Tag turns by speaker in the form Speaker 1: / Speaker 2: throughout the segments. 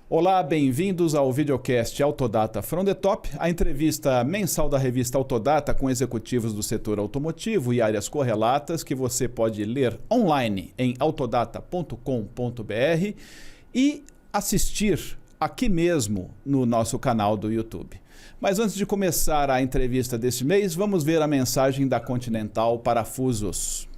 Speaker 1: Olá, bem-vindos ao videocast Autodata from the Top, a entrevista mensal da revista Autodata com executivos do setor automotivo e áreas correlatas que você pode ler online em autodata.com.br e assistir aqui mesmo no nosso canal do YouTube. Mas antes de começar a entrevista deste mês, vamos ver a mensagem da Continental Parafusos.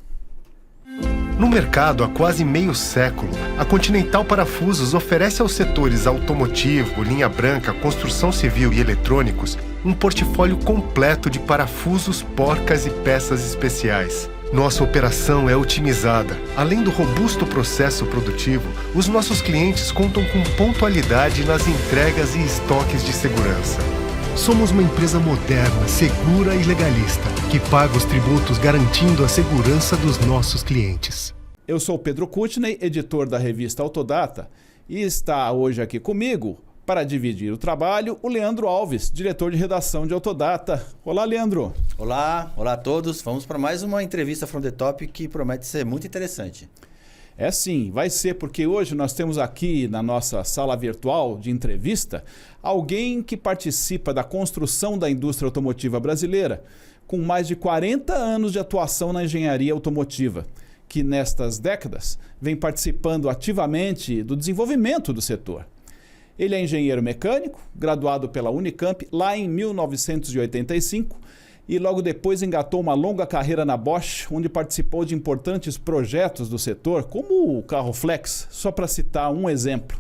Speaker 2: No mercado há quase meio século, a Continental Parafusos oferece aos setores automotivo, linha branca, construção civil e eletrônicos um portfólio completo de parafusos, porcas e peças especiais. Nossa operação é otimizada. Além do robusto processo produtivo, os nossos clientes contam com pontualidade nas entregas e estoques de segurança. Somos uma empresa moderna, segura e legalista, que paga os tributos garantindo a segurança dos nossos clientes.
Speaker 1: Eu sou Pedro Kutney, editor da revista Autodata, e está hoje aqui comigo, para dividir o trabalho, o Leandro Alves, diretor de redação de Autodata. Olá, Leandro.
Speaker 3: Olá a todos. Vamos para mais uma entrevista from the Top que promete ser muito interessante.
Speaker 1: É sim, vai ser porque hoje nós temos aqui na nossa sala virtual de entrevista alguém que participa da construção da indústria automotiva brasileira, com mais de 40 anos de atuação na engenharia automotiva, que nestas décadas vem participando ativamente do desenvolvimento do setor. Ele é engenheiro mecânico, graduado pela Unicamp lá em 1985, e logo depois engatou uma longa carreira na Bosch, onde participou de importantes projetos do setor, como o carro Flex, só para citar um exemplo.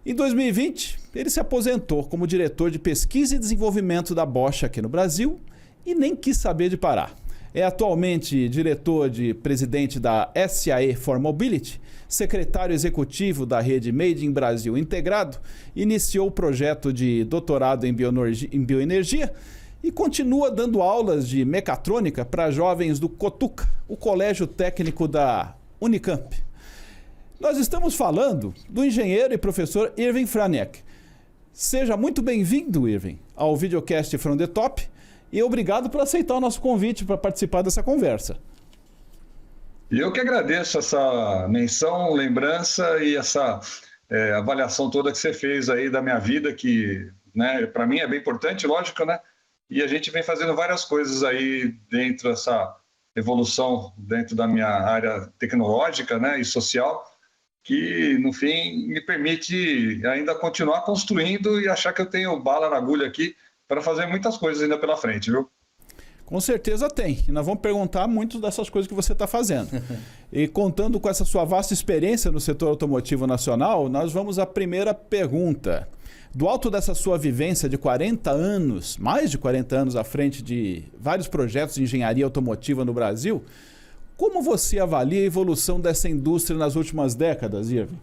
Speaker 1: Em 2020, ele se aposentou como diretor de pesquisa e desenvolvimento da Bosch aqui no Brasil e nem quis saber de parar. É atualmente diretor de presidente da SAE for Mobility, secretário executivo da rede Made in Brasil Integrado, iniciou o projeto de doutorado em bioenergia e continua dando aulas de mecatrônica para jovens do COTUCA, o Colégio Técnico da Unicamp. Nós estamos falando do engenheiro e professor Irving Franick. Seja muito bem-vindo, Irving, ao videocast from the Top e obrigado por aceitar o nosso convite para participar dessa conversa.
Speaker 4: Eu que agradeço essa menção, lembrança e essa avaliação toda que você fez aí da minha vida, que, né, para mim é bem importante, lógico, né? E a gente vem fazendo várias coisas aí dentro dessa evolução, dentro da minha área tecnológica, né, e social, que, no fim, me permite ainda continuar construindo e achar que eu tenho bala na agulha aqui para fazer muitas coisas ainda pela frente, viu?
Speaker 1: Com certeza tem. E nós vamos perguntar muito dessas coisas que você está fazendo. E contando com essa sua vasta experiência no setor automotivo nacional, nós vamos à primeira pergunta. Do alto dessa sua vivência de 40 anos, mais de 40 anos à frente de vários projetos de engenharia automotiva no Brasil, como você avalia a evolução dessa indústria nas últimas décadas, Irving?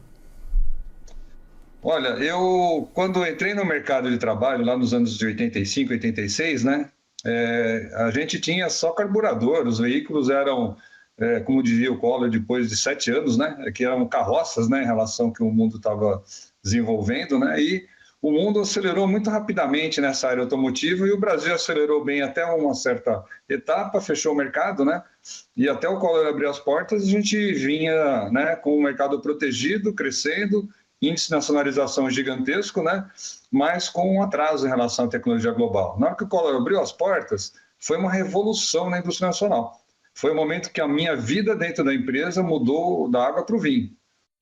Speaker 4: Olha, eu quando entrei no mercado de trabalho, lá nos anos de 85, 86, né, a gente tinha só carburador, os veículos eram, como dizia o Collor, depois de 7 anos, né, que eram carroças, né, em relação ao que o mundo estava desenvolvendo, né, e o mundo acelerou muito rapidamente nessa área automotiva e o Brasil acelerou bem até uma certa etapa, fechou o mercado, né? E até o Collor abrir as portas, a gente vinha, né, com o mercado protegido, crescendo, índice de nacionalização gigantesco, né? Mas com um atraso em relação à tecnologia global. Na hora que o Collor abriu as portas, foi uma revolução na indústria nacional. Foi o momento que a minha vida dentro da empresa mudou da água para o vinho,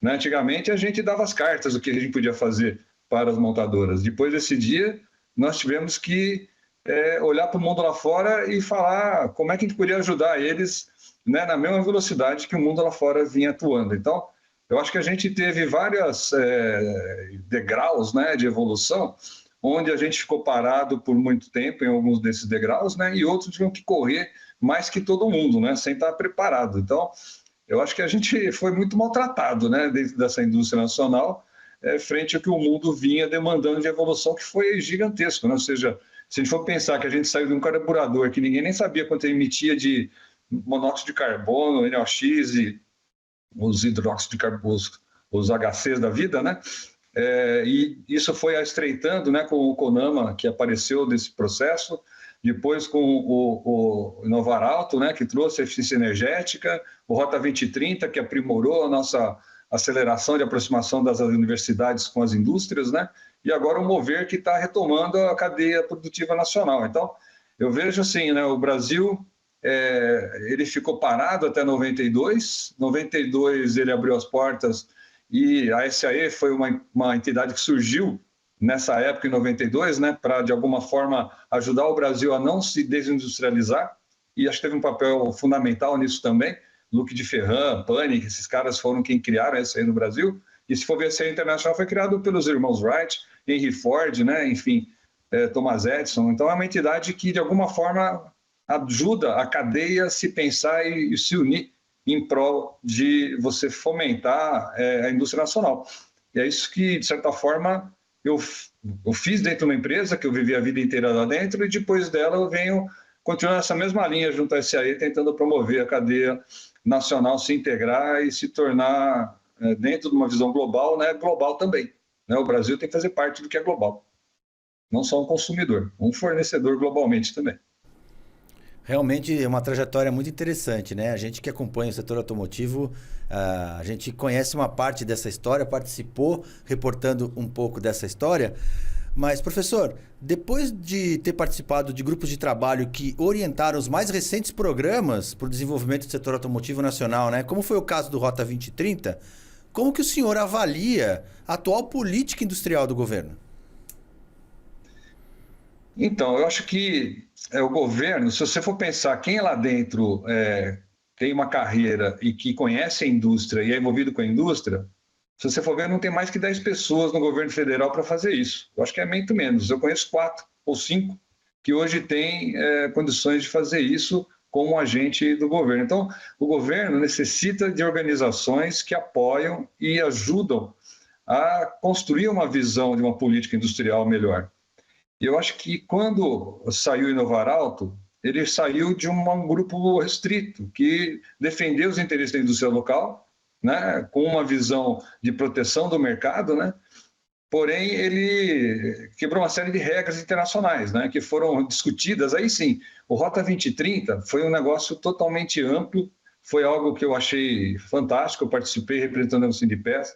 Speaker 4: né? Antigamente, a gente dava as cartas do que a gente podia fazer para as montadoras. Depois desse dia, nós tivemos que olhar para o mundo lá fora e falar como é que a gente podia ajudar eles, né, na mesma velocidade que o mundo lá fora vinha atuando. Então, eu acho que a gente teve vários degraus, né, de evolução, onde a gente ficou parado por muito tempo em alguns desses degraus, né, e outros tinham que correr mais que todo mundo, né, sem estar preparado. Então, eu acho que a gente foi muito maltratado, né, dentro dessa indústria nacional, frente ao que o mundo vinha demandando de evolução, que foi gigantesco, né? Ou seja, se a gente for pensar que a gente saiu de um carburador que ninguém nem sabia quanto ele emitia de monóxido de carbono, NOx e os hidróxidos de carbono, os HCs da vida, né? E isso foi estreitando, né, com o CONAMA, que apareceu desse processo, depois com o Inovar Alto, né, que trouxe a eficiência energética, o Rota 2030, que aprimorou a nossa aceleração de aproximação das universidades com as indústrias, né? E agora o Mover, que está retomando a cadeia produtiva nacional. Então, eu vejo assim, né, o Brasil, ele ficou parado até 92. 92 ele abriu as portas e a SAE foi uma entidade que surgiu nessa época, em 92, né, para, de alguma forma, ajudar o Brasil a não se desindustrializar. E acho que teve um papel fundamental nisso também. Luc de Ferran, Panic, esses caras foram quem criaram a SAE no Brasil. E se for ver, a SAE Internacional foi criado pelos irmãos Wright, Henry Ford, né, enfim, Thomas Edison. Então, é uma entidade que, de alguma forma, ajuda a cadeia a se pensar e se unir em prol de você fomentar a indústria nacional. E é isso que, de certa forma, eu fiz dentro de uma empresa que eu vivi a vida inteira lá dentro e depois dela eu venho continuando essa mesma linha junto à SAE, tentando promover a cadeia nacional se integrar e se tornar, dentro de uma visão global, né, global também. Né? O Brasil tem que fazer parte do que é global. Não só um consumidor, um fornecedor globalmente também.
Speaker 3: Realmente é uma trajetória muito interessante, né? A gente que acompanha o setor automotivo, a gente conhece uma parte dessa história, participou reportando um pouco dessa história. Mas, professor, depois de ter participado de grupos de trabalho que orientaram os mais recentes programas para o desenvolvimento do setor automotivo nacional, né? Como foi o caso do Rota 2030, como que o senhor avalia a atual política industrial do governo?
Speaker 4: Então, eu acho que o governo, se você for pensar quem lá dentro tem uma carreira e que conhece a indústria e é envolvido com a indústria, se você for ver, não tem mais que 10 pessoas no governo federal para fazer isso. Eu acho que é muito menos. Eu conheço 4 ou 5 que hoje têm condições de fazer isso como agente do governo. Então, o governo necessita de organizações que apoiam e ajudam a construir uma visão de uma política industrial melhor. E eu acho que quando saiu o Inovar Alto, ele saiu de um grupo restrito, que defendeu os interesses da indústria local, né, com uma visão de proteção do mercado, né, porém ele quebrou uma série de regras internacionais, né, que foram discutidas. Aí sim, o Rota 2030 foi um negócio totalmente amplo, foi algo que eu achei fantástico. Eu participei representando o Sindipes,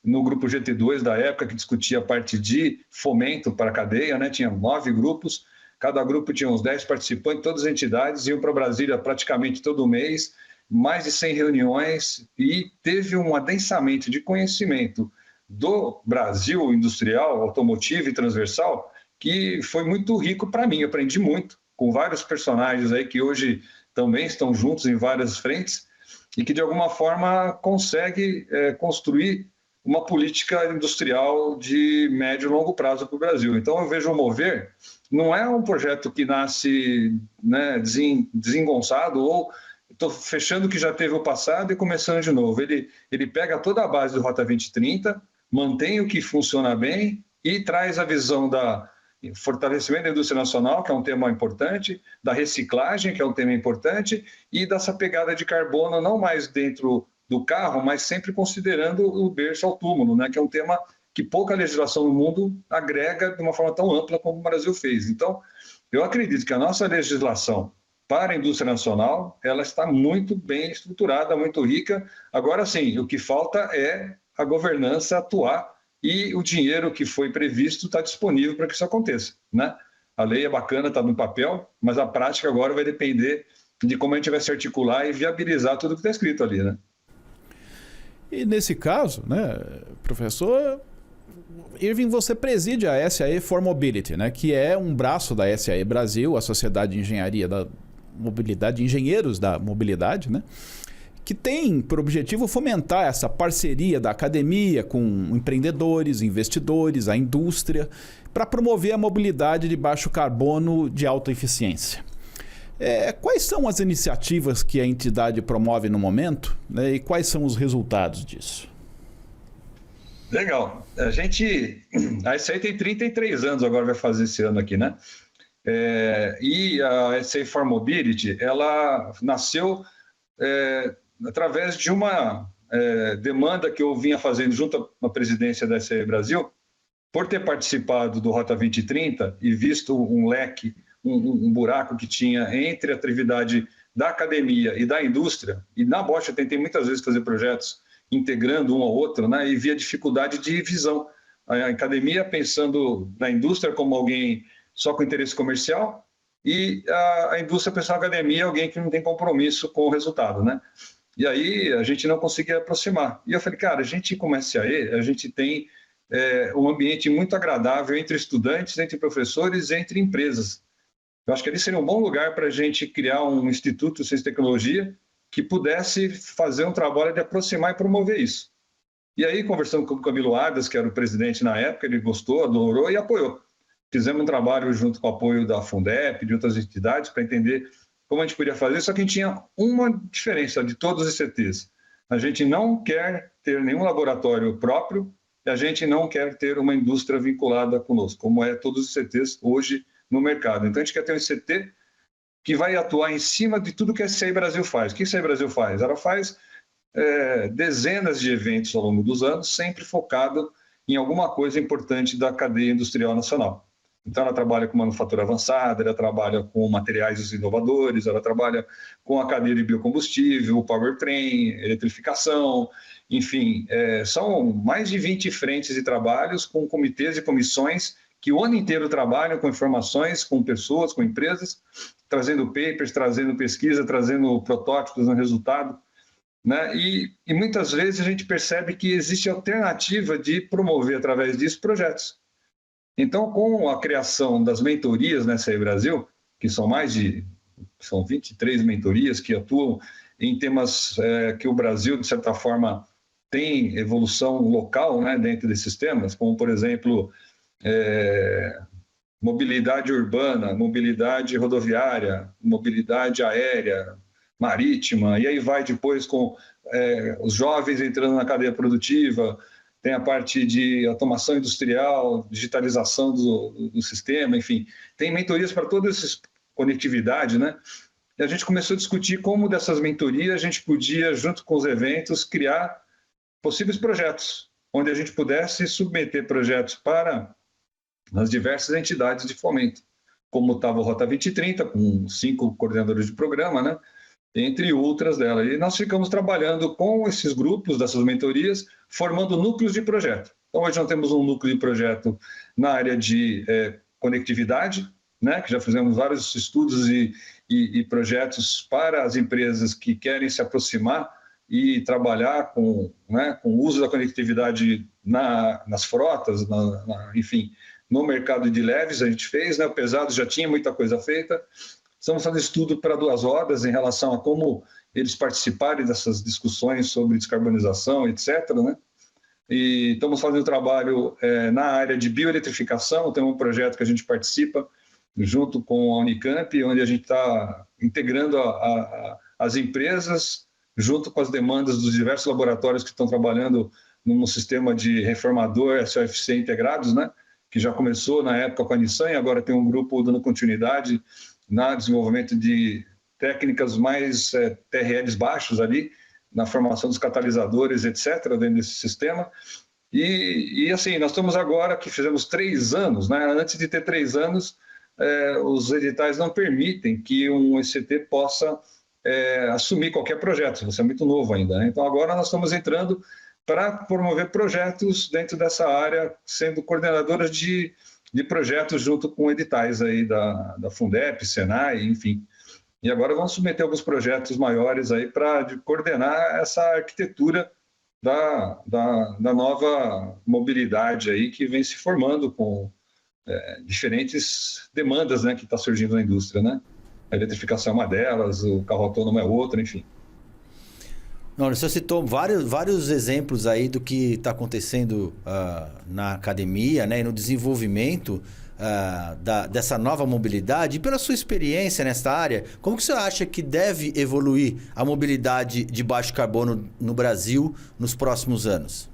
Speaker 4: no grupo GT2 da época, que discutia a parte de fomento para a cadeia, né? Tinha 9 grupos, cada grupo tinha uns 10 participantes, todas as entidades iam para Brasília praticamente todo mês, mais de 100 reuniões, e teve um adensamento de conhecimento do Brasil industrial, automotivo e transversal, que foi muito rico para mim. Eu aprendi muito com vários personagens aí que hoje também estão juntos em várias frentes e que, de alguma forma, consegue construir uma política industrial de médio e longo prazo para o Brasil. Então, eu vejo o Mover, não é um projeto que nasce, né, desengonçado, ou estou fechando o que já teve o passado e começando de novo. Ele pega toda a base do Rota 2030, mantém o que funciona bem e traz a visão da fortalecimento da indústria nacional, que é um tema importante, da reciclagem, que é um tema importante, e dessa pegada de carbono, não mais dentro do carro, mas sempre considerando o berço ao túmulo, né, que é um tema que pouca legislação no mundo agrega de uma forma tão ampla como o Brasil fez. Então, eu acredito que a nossa legislação para a indústria nacional, ela está muito bem estruturada, muito rica. Agora sim, o que falta é a governança atuar e o dinheiro que foi previsto está disponível para que isso aconteça, né? A lei é bacana, está no papel, mas a prática agora vai depender de como a gente vai se articular e viabilizar tudo que está escrito ali, né?
Speaker 1: E nesse caso, né, professor Irving, você preside a SAE for Mobility, né, que é um braço da SAE Brasil, a Sociedade de Engenharia da Mobilidade, Engenheiros da Mobilidade, né, que tem por objetivo fomentar essa parceria da academia com empreendedores, investidores, a indústria, para promover a mobilidade de baixo carbono de alta eficiência. Quais são as iniciativas que a entidade promove no momento, né, e quais são os resultados disso?
Speaker 4: Legal. A SAE tem 33 anos, agora vai fazer esse ano aqui, né? E a SAE for Mobility, ela nasceu através de uma demanda que eu vinha fazendo junto à presidência da SAE Brasil, por ter participado do Rota 2030 e visto um leque, um buraco que tinha entre a atividade da academia e da indústria. E na Bosch eu tentei muitas vezes fazer projetos integrando um ao outro, né? E via dificuldade de visão. A academia pensando na indústria como alguém só com interesse comercial e a indústria pensando na academia alguém que não tem compromisso com o resultado, né? E aí a gente não conseguia aproximar. E eu falei, cara, a gente como SAE, a gente tem um ambiente muito agradável entre estudantes, entre professores, entre empresas. Eu acho que ali seria um bom lugar para a gente criar um instituto de ciência e tecnologia que pudesse fazer um trabalho de aproximar e promover isso. E aí, conversando com o Camilo Ardas, que era o presidente na época, ele gostou, adorou e apoiou. Fizemos um trabalho junto com o apoio da Fundep, de outras entidades, para entender como a gente podia fazer, só que a gente tinha uma diferença de todos os ICTs. A gente não quer ter nenhum laboratório próprio e a gente não quer ter uma indústria vinculada conosco, como é todos os ICTs hoje no mercado. Então, a gente quer ter um ICT que vai atuar em cima de tudo que a SAE Brasil faz. O que a SAE Brasil faz? Ela faz dezenas de eventos ao longo dos anos, sempre focado em alguma coisa importante da cadeia industrial nacional. Então, ela trabalha com manufatura avançada, ela trabalha com materiais inovadores, ela trabalha com a cadeia de biocombustível, powertrain, eletrificação, enfim, são mais de 20 frentes de trabalhos com comitês e comissões que o ano inteiro trabalham com informações, com pessoas, com empresas, trazendo papers, trazendo pesquisa, trazendo protótipos no resultado, né? E muitas vezes a gente percebe que existe alternativa de promover através disso projetos. Então, com a criação das mentorias na SAE Brasil, que são são 23 mentorias que atuam em temas que o Brasil, de certa forma, tem evolução local, né, dentro desses temas, como, por exemplo, mobilidade urbana, mobilidade rodoviária, mobilidade aérea, marítima, e aí vai depois com os jovens entrando na cadeia produtiva, tem a parte de automação industrial, digitalização do sistema, enfim, tem mentorias para toda essa conectividade, né? E a gente começou a discutir como dessas mentorias a gente podia, junto com os eventos, criar possíveis projetos, onde a gente pudesse submeter projetos para as diversas entidades de fomento, como estava o Rota 2030, com 5 coordenadores de programa, né? Entre outras delas. E nós ficamos trabalhando com esses grupos dessas mentorias, formando núcleos de projeto. Então, hoje nós temos um núcleo de projeto na área de conectividade, né, que já fizemos vários estudos e projetos para as empresas que querem se aproximar e trabalhar com o uso da conectividade nas frotas, enfim, no mercado de leves a gente fez, né, o pesado já tinha muita coisa feita. Estamos fazendo estudo para 2 rodas em relação a como eles participarem dessas discussões sobre descarbonização, etc., né? E estamos fazendo trabalho na área de bioeletrificação, tem um projeto que a gente participa junto com a Unicamp, onde a gente está integrando as empresas junto com as demandas dos diversos laboratórios que estão trabalhando num sistema de reformador SOFC integrados, né? Que já começou na época com a Nissan e agora tem um grupo dando continuidade no desenvolvimento de técnicas mais TRLs baixos ali, na formação dos catalisadores, etc., dentro desse sistema. E assim, nós estamos agora, que fizemos 3 anos, né? Antes de ter 3 anos, os editais não permitem que um ECT possa assumir qualquer projeto, você é muito novo ainda, né? Então agora nós estamos entrando para promover projetos dentro dessa área, sendo coordenadoras de projetos junto com editais aí da Fundep, Senai, enfim. E agora vamos submeter alguns projetos maiores aí para coordenar essa arquitetura da nova mobilidade aí que vem se formando com diferentes demandas, né, que está surgindo na indústria, né? A eletrificação é uma delas, o carro autônomo é outra, enfim.
Speaker 3: Não, você citou vários exemplos aí do que está acontecendo na academia, né, e no desenvolvimento dessa nova mobilidade. E pela sua experiência nessa área, como que você acha que deve evoluir a mobilidade de baixo carbono no Brasil nos próximos anos?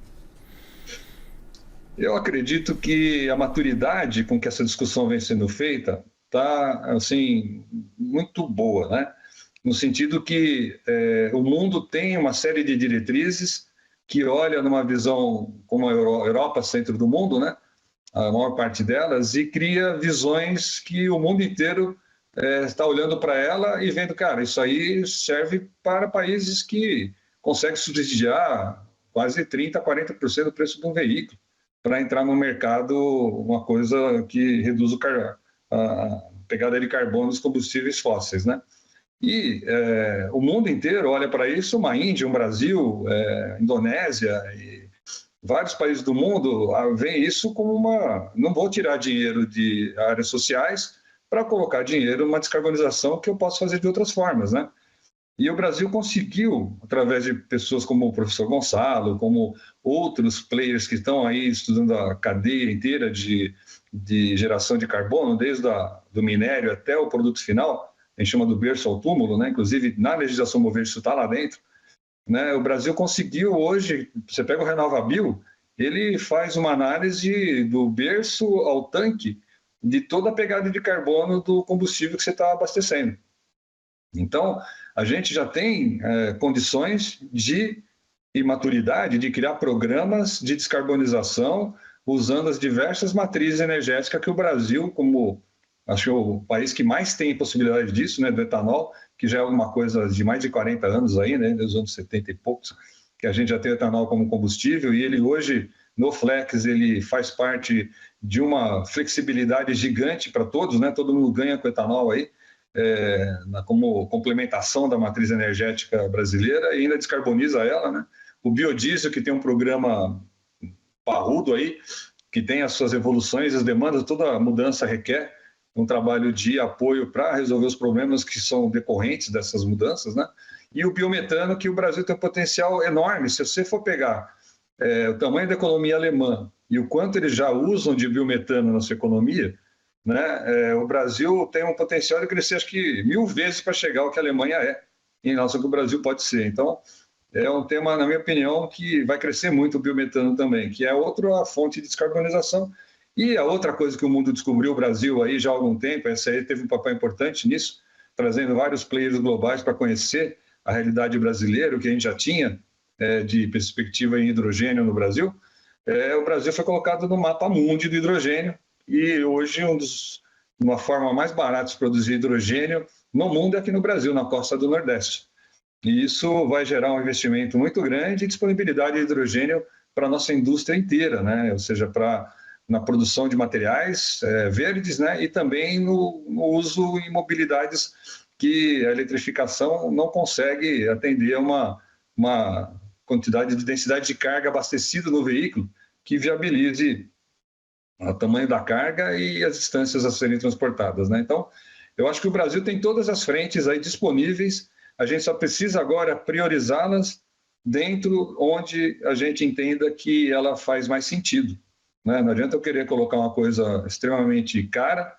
Speaker 4: Eu acredito que a maturidade com que essa discussão vem sendo feita está assim, muito boa, né? No sentido que o mundo tem uma série de diretrizes que olha numa visão como a Europa, centro do mundo, né? A maior parte delas, e cria visões que o mundo inteiro está olhando para ela e vendo, cara, isso aí serve para países que conseguem subsidiar quase 30%, 40% do preço de um veículo para entrar no mercado, uma coisa que reduz a pegada de carbono dos combustíveis fósseis, né? E o mundo inteiro olha para isso, uma Índia, um Brasil, Indonésia e vários países do mundo veem isso como não vou tirar dinheiro de áreas sociais para colocar dinheiro numa descarbonização que eu posso fazer de outras formas, né? E o Brasil conseguiu, através de pessoas como o professor Gonçalo, como outros players que estão aí estudando a cadeia inteira de geração de carbono, desde do minério até o produto final, a gente chama do berço ao túmulo, né? Inclusive na legislação Mover isso está lá dentro, né? O Brasil conseguiu hoje, você pega o RenovaBio, ele faz uma análise do berço ao tanque de toda a pegada de carbono do combustível que você está abastecendo. Então, a gente já tem condições e maturidade de criar programas de descarbonização usando as diversas matrizes energéticas que o Brasil, como acho que o país que mais tem possibilidade disso, né, do etanol, que já é uma coisa de mais de 40 anos aí, né, dos anos 70 e poucos, que a gente já tem o etanol como combustível, e ele hoje, no Flex, ele faz parte de uma flexibilidade gigante para todos, né, todo mundo ganha com o etanol aí, como complementação da matriz energética brasileira e ainda descarboniza ela, né? O biodiesel, que tem um programa parrudo aí, que tem as suas evoluções, as demandas, toda mudança requer um trabalho de apoio para resolver os problemas que são decorrentes dessas mudanças, né? E o biometano, que o Brasil tem um potencial enorme. Se você for pegar o tamanho da economia alemã e o quanto eles já usam de biometano na sua economia, né? O Brasil tem um potencial de crescer, acho que 1000 vezes para chegar ao que a Alemanha é, em relação ao que o Brasil pode ser. Então, é um tema, na minha opinião, que vai crescer muito o biometano também, que é outra fonte de descarbonização. E a outra coisa que o mundo descobriu, o Brasil aí já há algum tempo, essa aí teve um papel importante nisso, trazendo vários players globais para conhecer a realidade brasileira, o que a gente já tinha de perspectiva em hidrogênio no Brasil. O Brasil foi colocado no mapa mundi do hidrogênio, e hoje uma forma mais barata de produzir hidrogênio no mundo é aqui no Brasil, na costa do Nordeste. E isso vai gerar um investimento muito grande e disponibilidade de hidrogênio para a nossa indústria inteira, né? Ou seja, na produção de materiais verdes, né? E também no uso em mobilidades que a eletrificação não consegue atender a uma quantidade de densidade de carga abastecida no veículo que viabilize o tamanho da carga e as distâncias a serem transportadas, né? Então, eu acho que o Brasil tem todas as frentes aí disponíveis, a gente só precisa agora priorizá-las dentro onde a gente entenda que ela faz mais sentido, né? Não adianta eu querer colocar uma coisa extremamente cara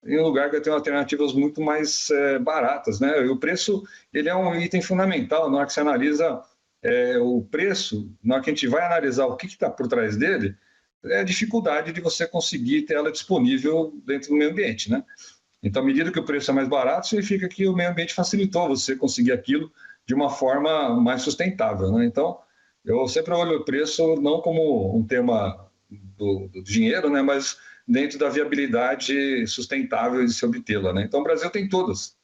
Speaker 4: em um lugar que tem alternativas muito mais baratas, né? E o preço, ele é um item fundamental. Na hora que você analisa o preço, na hora que a gente vai analisar o que está por trás dele, é a dificuldade de você conseguir ter ela disponível dentro do meio ambiente, né? Então, à medida que o preço é mais barato, significa que o meio ambiente facilitou você conseguir aquilo de uma forma mais sustentável, né? Então, eu sempre olho o preço não como um tema do dinheiro, né? Mas dentro da viabilidade sustentável de se obtê-la, né? Então, o Brasil tem todas,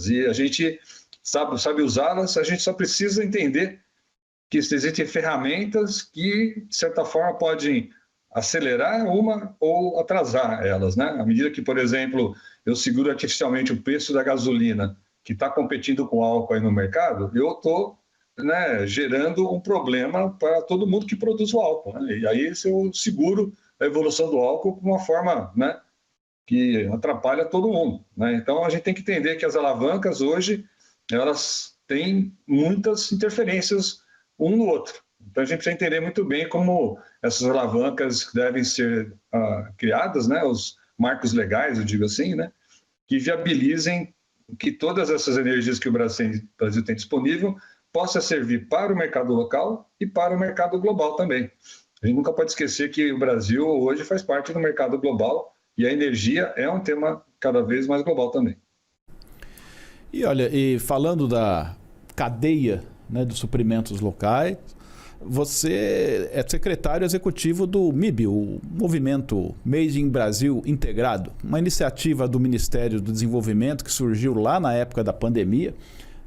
Speaker 4: e a gente sabe usá-las, a gente só precisa entender que existem ferramentas que, de certa forma, podem acelerar uma ou atrasar elas, né? À medida que, por exemplo, eu seguro artificialmente o preço da gasolina, que está competindo com álcool aí no mercado, eu estou, né, gerando um problema para todo mundo que produz o álcool, né? E aí eu seguro a evolução do álcool de uma forma, né, que atrapalha todo mundo, né? Então, a gente tem que entender que as alavancas hoje, elas têm muitas interferências um no outro. Então, a gente precisa entender muito bem como essas alavancas devem ser criadas, né? Os marcos legais, eu digo assim, né? Que viabilizem que todas essas energias que o Brasil tem disponível possa servir para o mercado local e para o mercado global também. A gente nunca pode esquecer que o Brasil hoje faz parte do mercado global e a energia é um tema cada vez mais global também.
Speaker 1: E olha, falando da cadeia, né, dos suprimentos locais, você é secretário executivo do MIB, o Movimento Made in Brasil Integrado, uma iniciativa do Ministério do Desenvolvimento que surgiu lá na época da pandemia,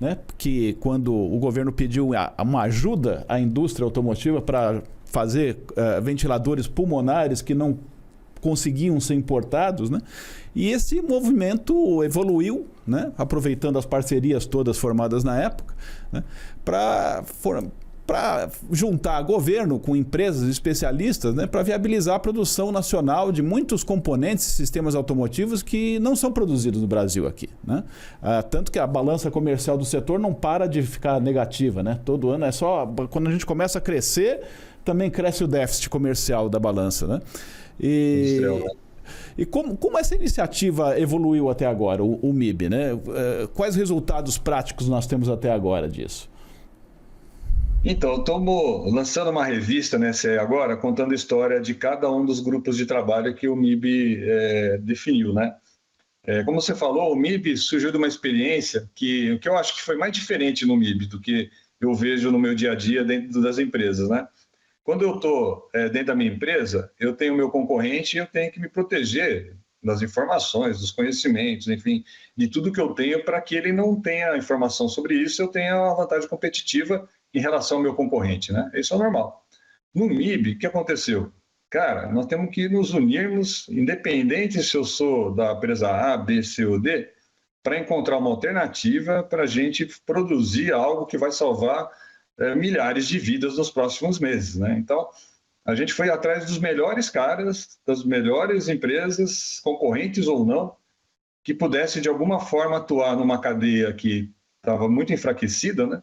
Speaker 1: né? Que quando o governo pediu uma ajuda à indústria automotiva para fazer ventiladores pulmonares que não conseguiam ser importados, né? E esse movimento evoluiu, né? Aproveitando as parcerias todas formadas na época, né? Para juntar governo com empresas especialistas, né? Para viabilizar a produção nacional de muitos componentes e sistemas automotivos que não são produzidos no Brasil aqui, né? Tanto que a balança comercial do setor não para de ficar negativa, né? Todo ano é só... Quando a gente começa a crescer, também cresce o déficit comercial da balança, né? E como essa iniciativa evoluiu até agora, o MIB, né? Quais resultados práticos nós temos até agora disso?
Speaker 4: Então, eu estou lançando uma revista, né, agora, contando a história de cada um dos grupos de trabalho que o MIB definiu, né? Como você falou, o MIB surgiu de uma experiência que eu acho que foi mais diferente no MIB do que eu vejo no meu dia a dia dentro das empresas, né? Quando eu estou dentro da minha empresa, eu tenho o meu concorrente e eu tenho que me proteger das informações, dos conhecimentos, enfim, de tudo que eu tenho para que ele não tenha informação sobre isso, eu tenha uma vantagem competitiva em relação ao meu concorrente, né? Isso é normal. No MIB, o que aconteceu? Cara, nós temos que nos unirmos, independente se eu sou da empresa A, B, C ou D, para encontrar uma alternativa para a gente produzir algo que vai salvar milhares de vidas nos próximos meses, né? Então, a gente foi atrás dos melhores caras, das melhores empresas, concorrentes ou não, que pudesse de alguma forma atuar numa cadeia que estava muito enfraquecida, né?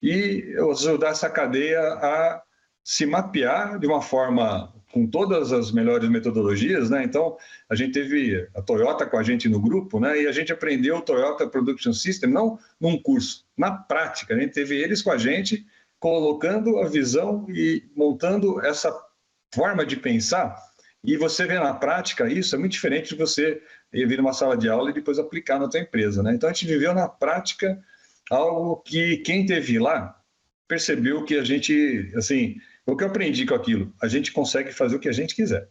Speaker 4: E ajudar essa cadeia a se mapear de uma forma com todas as melhores metodologias, né? Então, a gente teve a Toyota com a gente no grupo, né? E a gente aprendeu o Toyota Production System, não num curso, na prática. A gente teve eles com a gente, colocando a visão e montando essa forma de pensar. E você vê na prática isso, é muito diferente de você vir numa sala de aula e depois aplicar na tua empresa, né? Então, a gente viveu na prática algo que quem esteve lá percebeu que a gente, assim, o que eu aprendi com aquilo, a gente consegue fazer o que a gente quiser.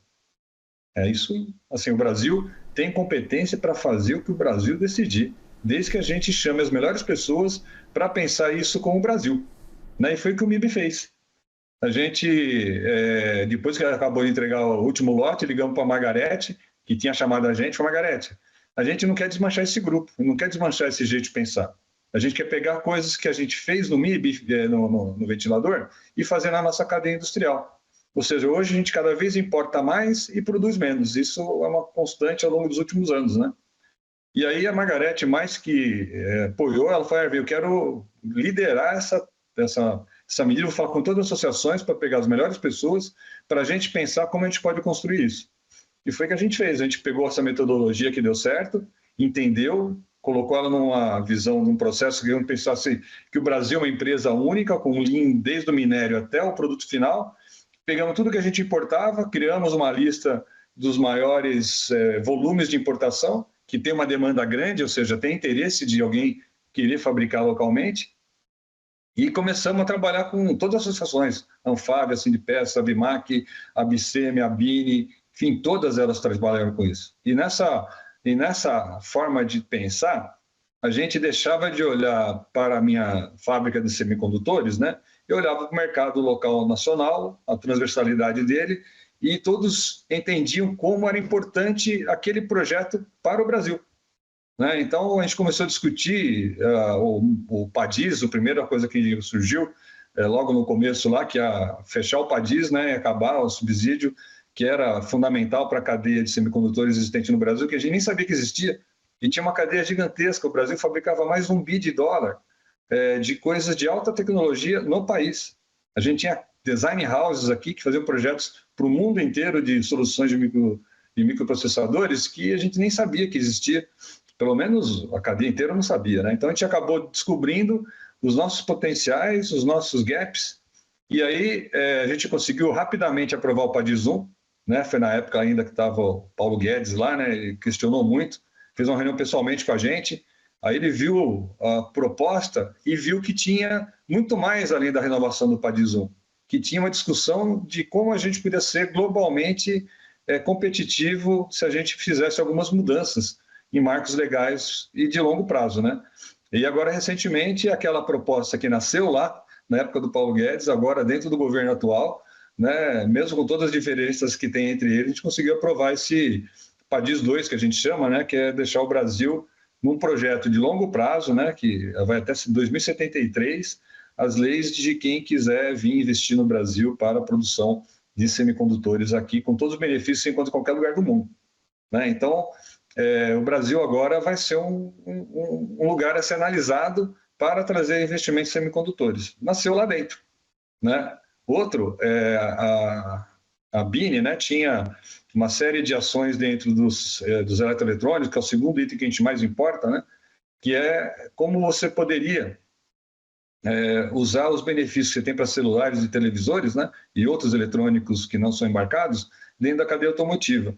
Speaker 4: É isso, assim, o Brasil tem competência para fazer o que o Brasil decidir, desde que a gente chame as melhores pessoas para pensar isso com o Brasil, né? E foi o que o MIB fez. A gente, depois que acabou de entregar o último lote, ligamos para a Margarete, que tinha chamado a gente, falou: Margarete, a gente não quer desmanchar esse grupo, não quer desmanchar esse jeito de pensar. A gente quer pegar coisas que a gente fez no MIB, no ventilador, e fazer na nossa cadeia industrial. Ou seja, hoje a gente cada vez importa mais e produz menos. Isso é uma constante ao longo dos últimos anos, né? E aí a Margarete, mais que apoiou, ela falou: eu quero liderar essa medida, vou falar com todas as associações para pegar as melhores pessoas para a gente pensar como a gente pode construir isso. E foi o que a gente fez. A gente pegou essa metodologia que deu certo, entendeu, colocou ela numa visão de um processo que eu pensasse que o Brasil é uma empresa única, com Lean desde o minério até o produto final. Pegamos tudo que a gente importava, criamos uma lista dos maiores volumes de importação, que tem uma demanda grande, ou seja, tem interesse de alguém querer fabricar localmente, e começamos a trabalhar com todas as associações, Anfávia, Sindipeça, Abimac, Abiceme, Abine, enfim, todas elas trabalharam com isso. E nessa forma de pensar, a gente deixava de olhar para a minha fábrica de semicondutores, né? Eu olhava para o mercado local nacional, a transversalidade dele, e todos entendiam como era importante aquele projeto para o Brasil, né? Então, a gente começou a discutir o PADIS, a primeira coisa que surgiu logo no começo lá, que é fechar o PADIS, né? E acabar o subsídio, que era fundamental para a cadeia de semicondutores existente no Brasil, que a gente nem sabia que existia. E tinha uma cadeia gigantesca. O Brasil fabricava mais $1 bilhão de coisas de alta tecnologia no país. A gente tinha design houses aqui que faziam projetos para o mundo inteiro de soluções de microprocessadores que a gente nem sabia que existia. Pelo menos a cadeia inteira não sabia, né? Então, a gente acabou descobrindo os nossos potenciais, os nossos gaps, e aí a gente conseguiu rapidamente aprovar o PADIS 1, né? Foi na época ainda que estava o Paulo Guedes lá, né? Ele questionou muito, fez uma reunião pessoalmente com a gente. Aí ele viu a proposta e viu que tinha muito mais além da renovação do PADIS 1, que tinha uma discussão de como a gente podia ser globalmente competitivo se a gente fizesse algumas mudanças em marcos legais e de longo prazo, né? E agora, recentemente, aquela proposta que nasceu lá, na época do Paulo Guedes, agora dentro do governo atual, né, mesmo com todas as diferenças que tem entre eles, a gente conseguiu aprovar esse PADIS 2, que a gente chama, né, que é deixar o Brasil num projeto de longo prazo, né, que vai até 2073, as leis de quem quiser vir investir no Brasil para a produção de semicondutores aqui, com todos os benefícios que encontra em qualquer lugar do mundo. Né? Então, o Brasil agora vai ser um lugar a ser analisado para trazer investimentos em semicondutores. Nasceu lá dentro. Né? Outro, a BINE, né, tinha uma série de ações dentro dos eletroeletrônicos, que é o segundo item que a gente mais importa, né, que é como você poderia usar os benefícios que você tem para celulares e televisores, né, e outros eletrônicos que não são embarcados, dentro da cadeia automotiva.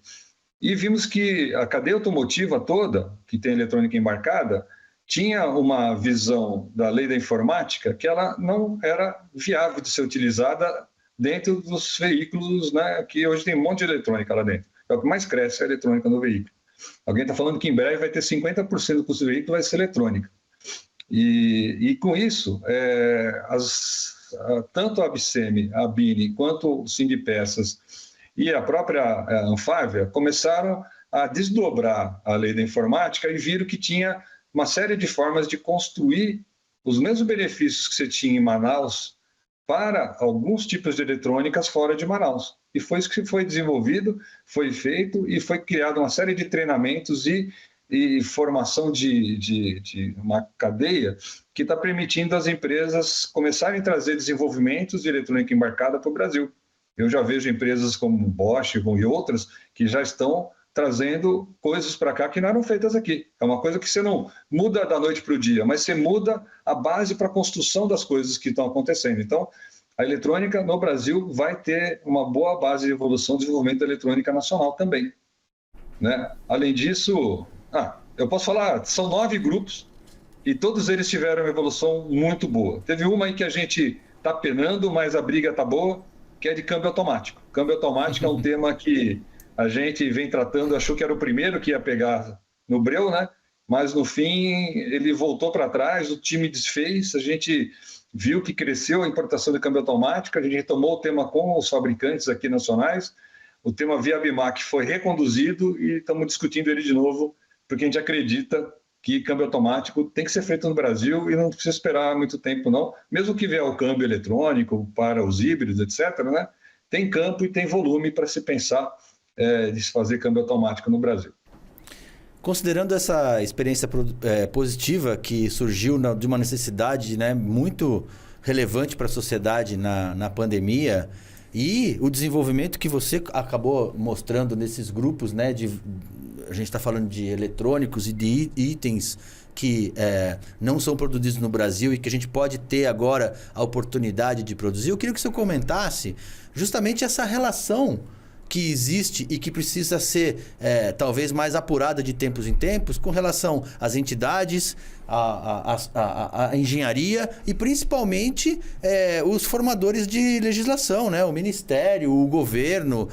Speaker 4: E vimos que a cadeia automotiva toda, que tem eletrônica embarcada, tinha uma visão da lei da informática que ela não era viável de ser utilizada dentro dos veículos, né, que hoje tem um monte de eletrônica lá dentro. É o que mais cresce a eletrônica no veículo. Alguém está falando que em breve vai ter 50% do custo do veículo vai ser eletrônica. E com isso, tanto a Abcem, a BINE, quanto o Sindpeças e a própria Anfávia começaram a desdobrar a lei da informática e viram que tinha uma série de formas de construir os mesmos benefícios que você tinha em Manaus para alguns tipos de eletrônicas fora de Manaus. E foi isso que foi desenvolvido, foi feito e foi criada uma série de treinamentos e formação de uma cadeia que está permitindo as empresas começarem a trazer desenvolvimentos de eletrônica embarcada para o Brasil. Eu já vejo empresas como Bosch e outras que já estão trazendo coisas para cá que não eram feitas aqui. É uma coisa que você não muda da noite para o dia, mas você muda a base para a construção das coisas que estão acontecendo. Então, a eletrônica no Brasil vai ter uma boa base de evolução e desenvolvimento da eletrônica nacional também. Né? Além disso, eu posso falar, são 9 grupos e todos eles tiveram uma evolução muito boa. Teve uma aí que a gente está penando, mas a briga está boa, que é de câmbio automático. Câmbio automático é um tema que a gente vem tratando, achou que era o primeiro que ia pegar no breu, né? Mas no fim ele voltou para trás, o time desfez, a gente viu que cresceu a importação de câmbio automático, a gente retomou o tema com os fabricantes aqui nacionais, o tema via Bimac foi reconduzido e estamos discutindo ele de novo, porque a gente acredita que câmbio automático tem que ser feito no Brasil e não precisa esperar muito tempo, não. Mesmo que vier o câmbio eletrônico para os híbridos, etc., né? Tem campo e tem volume para se pensar de se fazer câmbio automático no Brasil.
Speaker 3: Considerando essa experiência positiva que surgiu de uma necessidade, né, muito relevante para a sociedade na pandemia e o desenvolvimento que você acabou mostrando nesses grupos, né, a gente está falando de eletrônicos e de itens que não são produzidos no Brasil e que a gente pode ter agora a oportunidade de produzir. Eu queria que você comentasse justamente essa relação que existe e que precisa ser talvez mais apurada de tempos em tempos com relação às entidades, à engenharia e principalmente os formadores de legislação, né? O Ministério, o governo.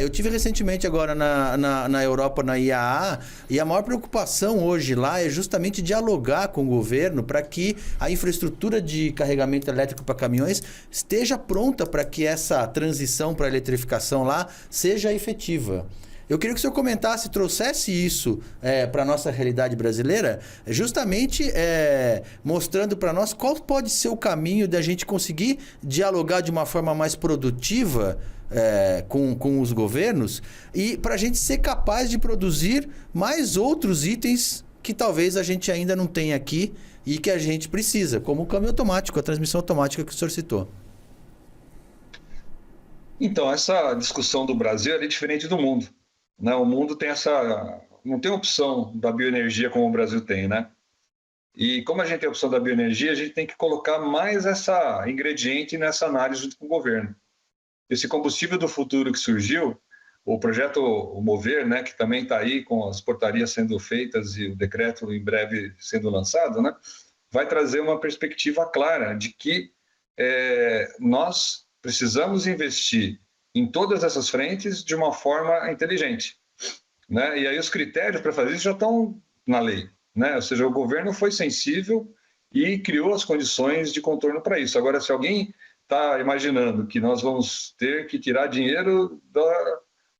Speaker 3: Eu tive recentemente agora na Europa, na IAA, e a maior preocupação hoje lá é justamente dialogar com o governo para que a infraestrutura de carregamento elétrico para caminhões esteja pronta para que essa transição para a eletrificação lá seja efetiva. Eu queria que o senhor comentasse, trouxesse isso para a nossa realidade brasileira, justamente mostrando para nós qual pode ser o caminho da gente conseguir dialogar de uma forma mais produtiva com os governos e para a gente ser capaz de produzir mais outros itens que talvez a gente ainda não tenha aqui e que a gente precisa, como o câmbio automático, a transmissão automática que o senhor citou.
Speaker 4: Então, essa discussão do Brasil é diferente do mundo. Né? O mundo tem não tem opção da bioenergia como o Brasil tem, né? E como a gente tem a opção da bioenergia, a gente tem que colocar mais essa ingrediente nessa análise junto com o governo. Esse combustível do futuro que surgiu, o projeto Mover, né, que também está aí com as portarias sendo feitas e o decreto em breve sendo lançado, né, vai trazer uma perspectiva clara de que nós precisamos investir em todas essas frentes de uma forma inteligente. Né? E aí os critérios para fazer isso já estão na lei. né? Ou seja, o governo foi sensível e criou as condições de contorno para isso. Agora, se alguém está imaginando que nós vamos ter que tirar dinheiro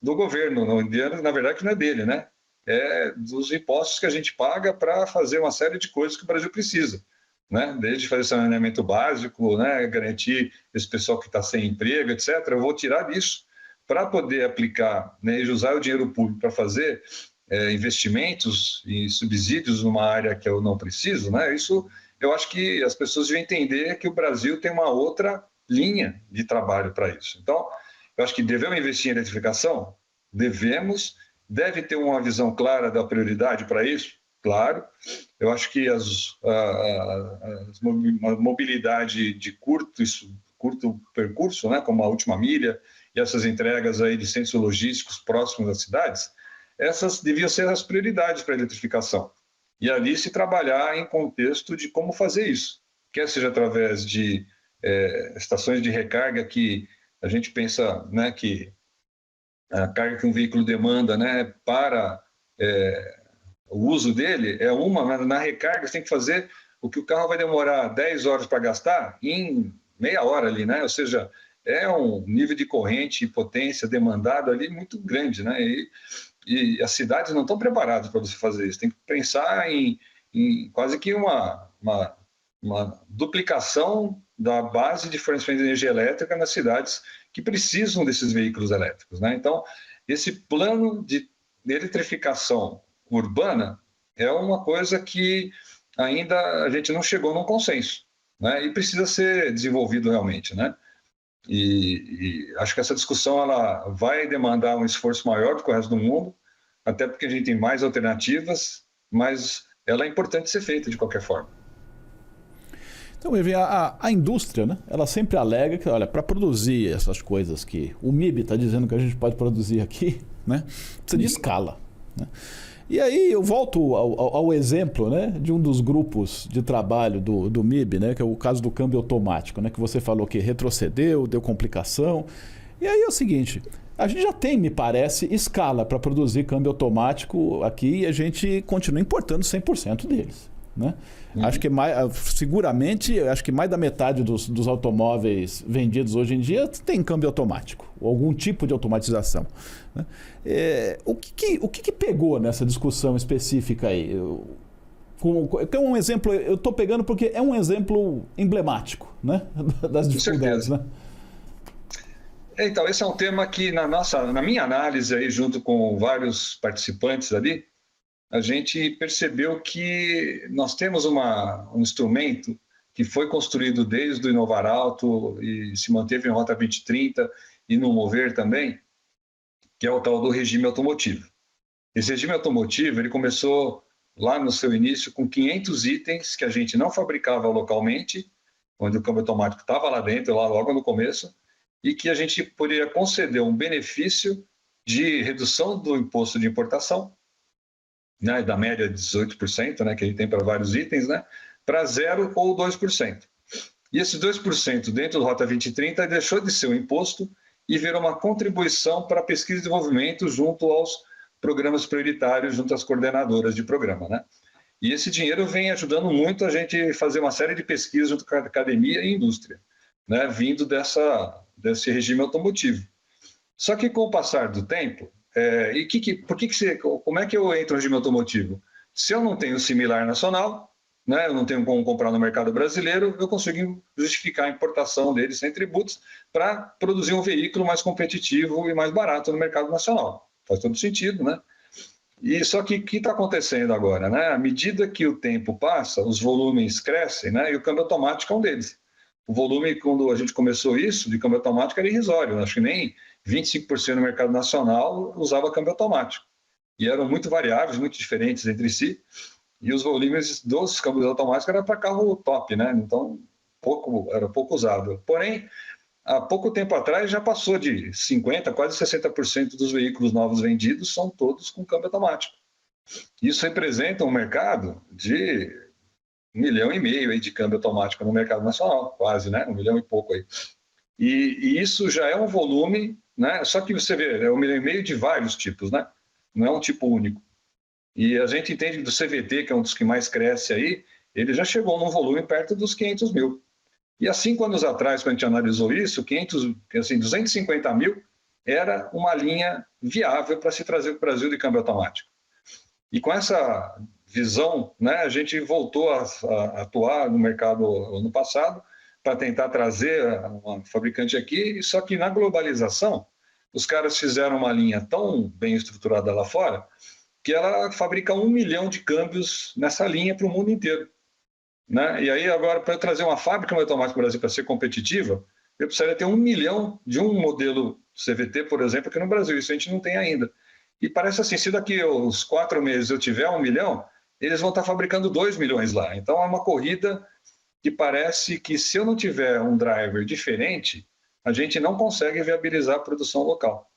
Speaker 4: do governo, não, dinheiro, na verdade, que não é dele, né? É dos impostos que a gente paga para fazer uma série de coisas que o Brasil precisa, né? Desde fazer saneamento básico, né? Garantir esse pessoal que está sem emprego, etc. Eu vou tirar disso para poder aplicar, né? E usar o dinheiro público para fazer investimentos e subsídios numa área que eu não preciso, né? Isso, eu acho que as pessoas devem entender que o Brasil tem uma outra linha de trabalho para isso. Então, eu acho que devemos investir em eletrificação? Devemos. Deve ter uma visão clara da prioridade para isso? Claro. Eu acho que a mobilidade de curto percurso, né, como a última milha e essas entregas aí de centros logísticos próximos das cidades, essas deviam ser as prioridades para a eletrificação. E ali se trabalhar em contexto de como fazer isso, quer seja através de estações de recarga que a gente pensa, né, que a carga que um veículo demanda, né, para o uso dele é uma, mas na recarga você tem que fazer o que o carro vai demorar 10 horas para gastar em meia hora ali, né? Ou seja, é um nível de corrente e potência demandado ali muito grande, né? E as cidades não estão preparadas para você fazer isso. Tem que pensar em quase que uma duplicação da base de fornecimento de energia elétrica nas cidades que precisam desses veículos elétricos, né? Então, esse plano de eletrificação urbana é uma coisa que ainda a gente não chegou num consenso, né? E precisa ser desenvolvido realmente, né? E acho que essa discussão ela vai demandar um esforço maior do que o resto do mundo, até porque a gente tem mais alternativas, mas ela é importante ser feita de qualquer forma.
Speaker 1: Então, a indústria, né, ela sempre alega que, olha, para produzir essas coisas que o MIB está dizendo que a gente pode produzir aqui, né, precisa de escala, né? E aí eu volto ao exemplo, né, de um dos grupos de trabalho do MIB, né, que é o caso do câmbio automático, né, que você falou que retrocedeu, deu complicação. E aí é o seguinte, a gente já tem, me parece, escala para produzir câmbio automático aqui e a gente continua importando 100% deles, né? Acho que seguramente, acho que mais da metade dos automóveis vendidos hoje em dia tem câmbio automático, ou algum tipo de automatização, né? O que pegou nessa discussão específica aí? É um exemplo, eu estou pegando porque é um exemplo emblemático, né, das dificuldades, né?
Speaker 4: Então, esse é um tema que na minha análise aí, junto com vários participantes ali, a gente percebeu que nós temos um instrumento que foi construído desde o Inovar Alto e se manteve em Rota 2030 e no Mover também, que é o tal do regime automotivo. Esse regime automotivo ele começou lá no seu início com 500 itens que a gente não fabricava localmente, onde o câmbio automático estava lá dentro, lá logo no começo, e que a gente poderia conceder um benefício de redução do imposto de importação, né, da média de 18%, né, que a gente tem para vários itens, né, para 0% ou 2%. E esse 2% dentro do Rota 2030 deixou de ser um imposto e virou uma contribuição para pesquisa e desenvolvimento junto aos programas prioritários, junto às coordenadoras de programa, né? E esse dinheiro vem ajudando muito a gente fazer uma série de pesquisas junto com a academia e indústria, né, vindo desse regime automotivo. Só que com o passar do tempo, como é que eu entro no regime automotivo? Se eu não tenho similar nacional, né, eu não tenho como comprar no mercado brasileiro, eu consigo justificar a importação dele sem tributos para produzir um veículo mais competitivo e mais barato no mercado nacional. Faz todo sentido, né? E só que o que está acontecendo agora, né? À medida que o tempo passa, os volumes crescem, né? E o câmbio automático é um deles. O volume, quando a gente começou isso, de câmbio automático era irrisório. Acho que nem 25% no mercado nacional usava câmbio automático. E eram muito variáveis, muito diferentes entre si. E os volumes dos câmbios automáticos eram para carro top, né? Então, era pouco usado. Porém, há pouco tempo atrás já passou de 50%, quase 60% dos veículos novos vendidos são todos com câmbio automático. Isso representa um mercado de 1,5 milhão aí de câmbio automático no mercado nacional, quase, né? 1 milhão e pouco aí. E isso já é um volume, né? Só que você vê, é 1,5 milhão de vários tipos, né? Não é um tipo único. E a gente entende do CVT, que é um dos que mais cresce aí, ele já chegou num volume perto dos 500 mil. E há 5 anos atrás, quando a gente analisou isso, 250 mil era uma linha viável para se trazer para o Brasil de câmbio automático. E com essa visão, né, a gente voltou a atuar no mercado ano passado para tentar trazer uma fabricante aqui, só que na globalização, os caras fizeram uma linha tão bem estruturada lá fora que ela fabrica 1 milhão de câmbios nessa linha para o mundo inteiro. Né? E aí agora, para eu trazer uma fábrica automática no Brasil para ser competitiva, eu precisaria ter 1 milhão de um modelo CVT, por exemplo, aqui no Brasil. Isso a gente não tem ainda. E parece assim, se daqui uns 4 meses eu tiver 1 milhão, eles vão estar fabricando 2 milhões lá. Então é uma corrida que parece que se eu não tiver um driver diferente, a gente não consegue viabilizar a produção local.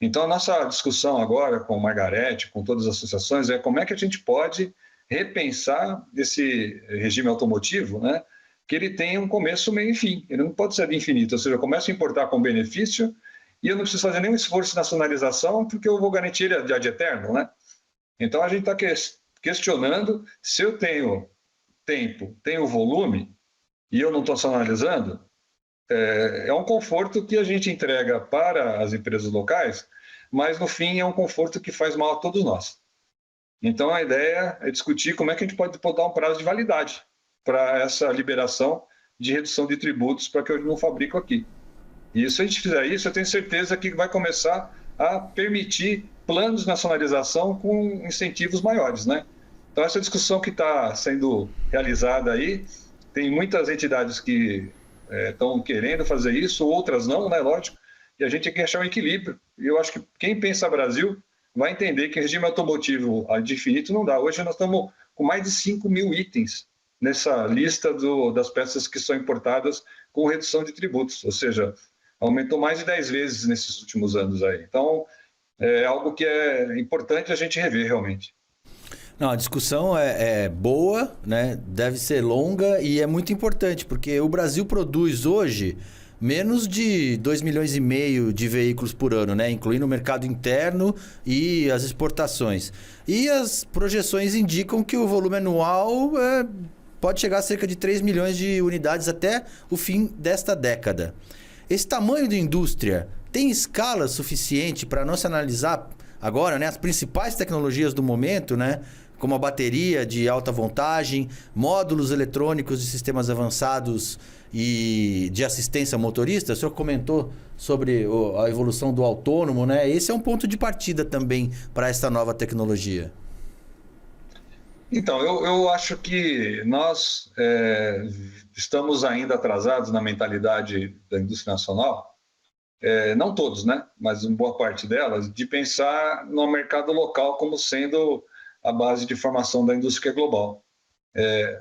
Speaker 4: Então a nossa discussão agora com o Margarete, com todas as associações, é como é que a gente pode repensar esse regime automotivo, né? Que ele tem um começo, meio e fim. Ele não pode ser de infinito, ou seja, eu começo a importar com benefício e eu não preciso fazer nenhum esforço de nacionalização porque eu vou garantir ele de eterno, né? Então a gente está questionando se eu tenho tempo, tenho volume e eu não estou nacionalizando, é um conforto que a gente entrega para as empresas locais, mas no fim é um conforto que faz mal a todos nós. Então a ideia é discutir como é que a gente pode dar um prazo de validade para essa liberação de redução de tributos para que eu não fabrico aqui. E se a gente fizer isso, eu tenho certeza que vai começar a permitir planos de nacionalização com incentivos maiores, né? Então essa discussão que está sendo realizada aí, tem muitas entidades que estão querendo fazer isso, outras não, né? Lógico, e a gente tem que achar um equilíbrio. E eu acho que quem pensa Brasil vai entender que regime automotivo de infinito não dá. Hoje nós estamos com mais de 5 mil itens nessa lista das peças que são importadas com redução de tributos, ou seja, aumentou mais de 10 vezes nesses últimos anos aí. Então, é algo que é importante a gente rever realmente.
Speaker 3: Não, a discussão é boa, né? Deve ser longa e é muito importante, porque o Brasil produz hoje menos de 2,5 milhões de veículos por ano, né? Incluindo o mercado interno e as exportações. E as projeções indicam que o volume anual pode chegar a cerca de 3 milhões de unidades até o fim desta década. Esse tamanho de indústria tem escala suficiente para nós analisar agora, né, as principais tecnologias do momento, né? Como a bateria de alta voltagem, módulos eletrônicos de sistemas avançados e de assistência motorista. O senhor comentou sobre a evolução do autônomo, né? Esse é um ponto de partida também para essa nova tecnologia.
Speaker 4: Então, eu acho que nós estamos ainda atrasados na mentalidade da indústria nacional, não todos, né? Mas uma boa parte delas, de pensar no mercado local como sendo a base de formação da indústria global.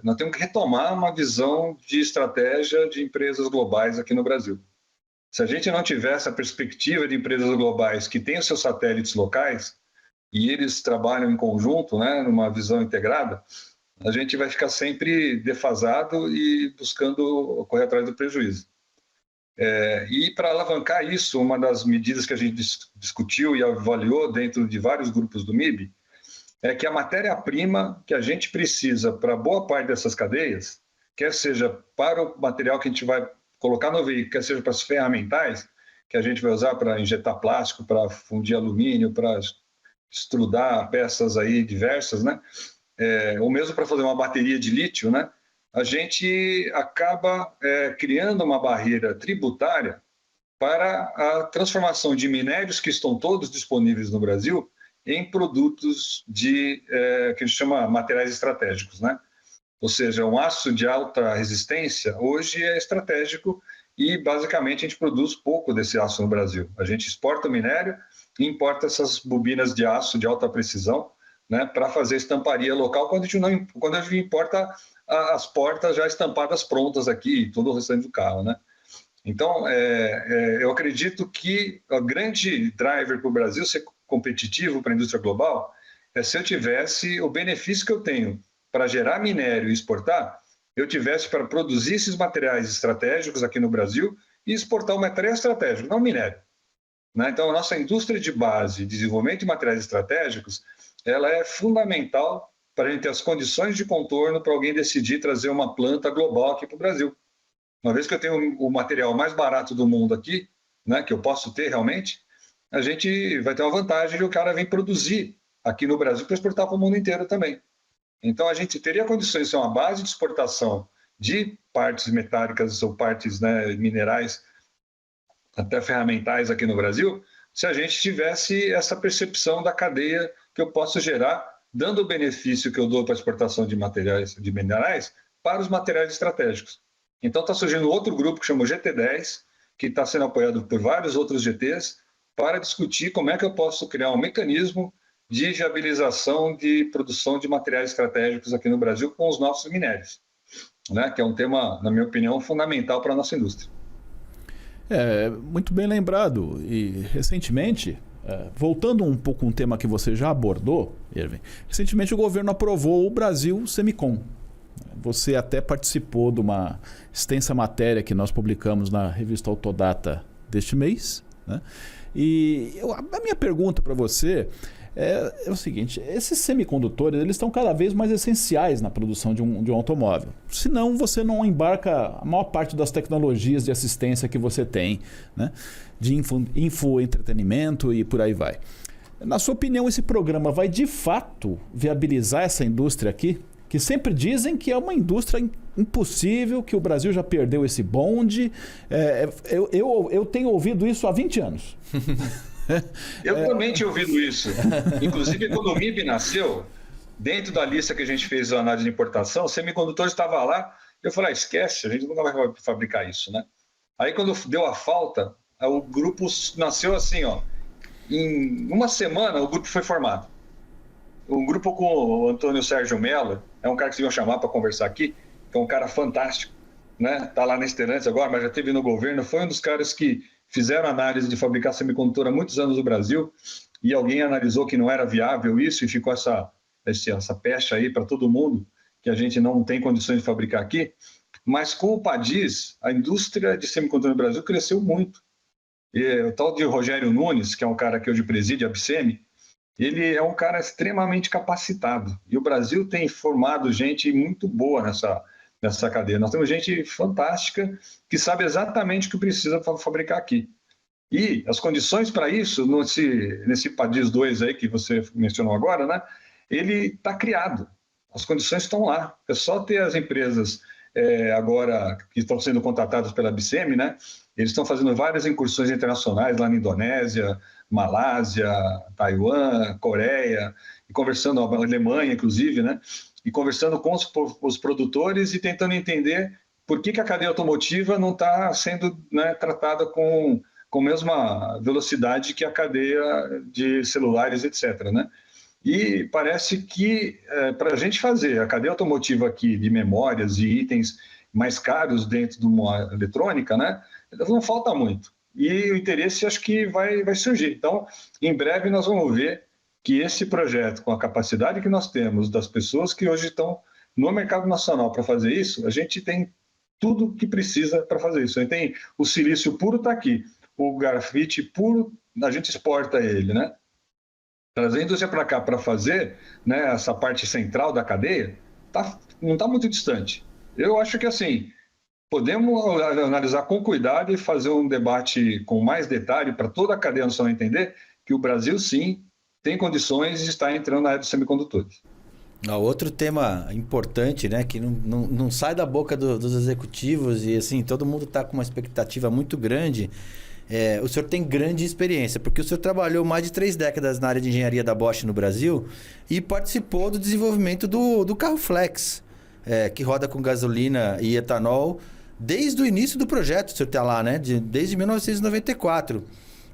Speaker 4: Nós temos que retomar uma visão de estratégia de empresas globais aqui no Brasil. Se a gente não tiver essa perspectiva de empresas globais que têm os seus satélites locais e eles trabalham em conjunto, né, numa visão integrada, a gente vai ficar sempre defasado e buscando correr atrás do prejuízo. E para alavancar isso, uma das medidas que a gente discutiu e avaliou dentro de vários grupos do MIB é que a matéria-prima que a gente precisa para boa parte dessas cadeias, quer seja para o material que a gente vai colocar no veículo, quer seja para as ferramentais que a gente vai usar para injetar plástico, para fundir alumínio, para extrudar peças aí diversas, né? Ou mesmo para fazer uma bateria de lítio, né? A gente acaba criando uma barreira tributária para a transformação de minérios que estão todos disponíveis no Brasil em produtos que a gente chama materiais estratégicos, né? Ou seja, um aço de alta resistência hoje é estratégico e basicamente a gente produz pouco desse aço no Brasil. A gente exporta o minério e importa essas bobinas de aço de alta precisão, né, para fazer estamparia local quando a gente importa as portas já estampadas prontas aqui, todo o restante do carro, né? Então, eu acredito que o grande driver para o Brasil ser competitivo para a indústria global é se eu tivesse o benefício que eu tenho para gerar minério e exportar, eu tivesse para produzir esses materiais estratégicos aqui no Brasil e exportar o material estratégico, não o minério. né? Então, a nossa indústria de base, desenvolvimento de materiais estratégicos, ela é fundamental para a gente ter as condições de contorno para alguém decidir trazer uma planta global aqui para o Brasil. Uma vez que eu tenho o material mais barato do mundo aqui, né, que eu posso ter realmente, a gente vai ter uma vantagem de o cara vir produzir aqui no Brasil para exportar para o mundo inteiro também. Então, a gente teria condições de ser uma base de exportação de partes metálicas ou partes, né, minerais, até ferramentais aqui no Brasil, se a gente tivesse essa percepção da cadeia que eu posso gerar, dando o benefício que eu dou para a exportação de materiais, de minerais, para os materiais estratégicos. Então, está surgindo outro grupo que chama GT10, que está sendo apoiado por vários outros GTs, para discutir como é que eu posso criar um mecanismo de viabilização de produção de materiais estratégicos aqui no Brasil com os nossos minérios, né? Que é um tema, na minha opinião, fundamental para a nossa indústria.
Speaker 1: Muito bem lembrado. E recentemente, voltando um pouco a um tema que você já abordou, Erwin, recentemente o governo aprovou o Brasil Semicon. Você até participou de uma extensa matéria que nós publicamos na revista Autodata deste mês, né? E a minha pergunta para você é o seguinte: esses semicondutores, eles estão cada vez mais essenciais na produção de um automóvel. Senão você não embarca a maior parte das tecnologias de assistência que você tem, né? De infoentretenimento e por aí vai. Na sua opinião, esse programa vai de fato viabilizar essa indústria aqui? Que sempre dizem que é uma indústria impossível, que o Brasil já perdeu esse bonde. Eu tenho ouvido isso há 20 anos.
Speaker 4: Eu também tinha ouvido isso. Inclusive, quando o MIB nasceu, dentro da lista que a gente fez a análise de importação, o semicondutor estava lá. Eu falei, esquece, a gente nunca vai fabricar isso, né? Aí, quando deu a falta, o grupo nasceu assim, ó. Em uma semana, o grupo foi formado. Um grupo com o Antônio Sérgio Mello, é um cara que vocês vão chamar para conversar aqui, que é um cara fantástico, né? Está lá na Stellantis agora, mas já esteve no governo, foi um dos caras que fizeram análise de fabricar semicondutor há muitos anos no Brasil, e alguém analisou que não era viável isso, e ficou essa pecha aí para todo mundo, que a gente não tem condições de fabricar aqui. Mas com o Padis, a indústria de semicondutor no Brasil cresceu muito. E o tal de Rogério Nunes, que é um cara que hoje preside a BCM, ele é um cara extremamente capacitado. E o Brasil tem formado gente muito boa nessa cadeia. Nós temos gente fantástica que sabe exatamente o que precisa para fabricar aqui. E as condições para isso, nesse Padis 2 aí que você mencionou agora, né, ele está criado. As condições estão lá. É só ter as empresas agora que estão sendo contratadas pela BCM, né? Eles estão fazendo várias incursões internacionais lá na Indonésia, Malásia, Taiwan, Coreia, e conversando, a Alemanha, inclusive, né? E conversando com os produtores e tentando entender por que a cadeia automotiva não está sendo, né, tratada com a mesma velocidade que a cadeia de celulares, etc., né? E parece que para a gente fazer a cadeia automotiva aqui de memórias e itens mais caros dentro de uma eletrônica, né, não falta muito. E o interesse acho que vai surgir. Então, em breve nós vamos ver que esse projeto, com a capacidade que nós temos das pessoas que hoje estão no mercado nacional para fazer isso, a gente tem tudo que precisa para fazer isso. A gente tem o silício puro, está aqui. O grafite puro, a gente exporta ele, né? Trazer a indústria para cá para fazer, né, essa parte central da cadeia, não está muito distante. Eu acho que, assim, podemos analisar com cuidado e fazer um debate com mais detalhe para toda a cadeia nacional entender que o Brasil, sim, tem condições de estar entrando na área dos semicondutores.
Speaker 3: Outro tema importante, né, que não sai da boca dos executivos e, assim, todo mundo está com uma expectativa muito grande. O senhor tem grande experiência, porque o senhor trabalhou mais de 3 décadas na área de engenharia da Bosch no Brasil e participou do desenvolvimento do carro Flex, que roda com gasolina e etanol desde o início do projeto. O senhor está lá, né? Desde 1994.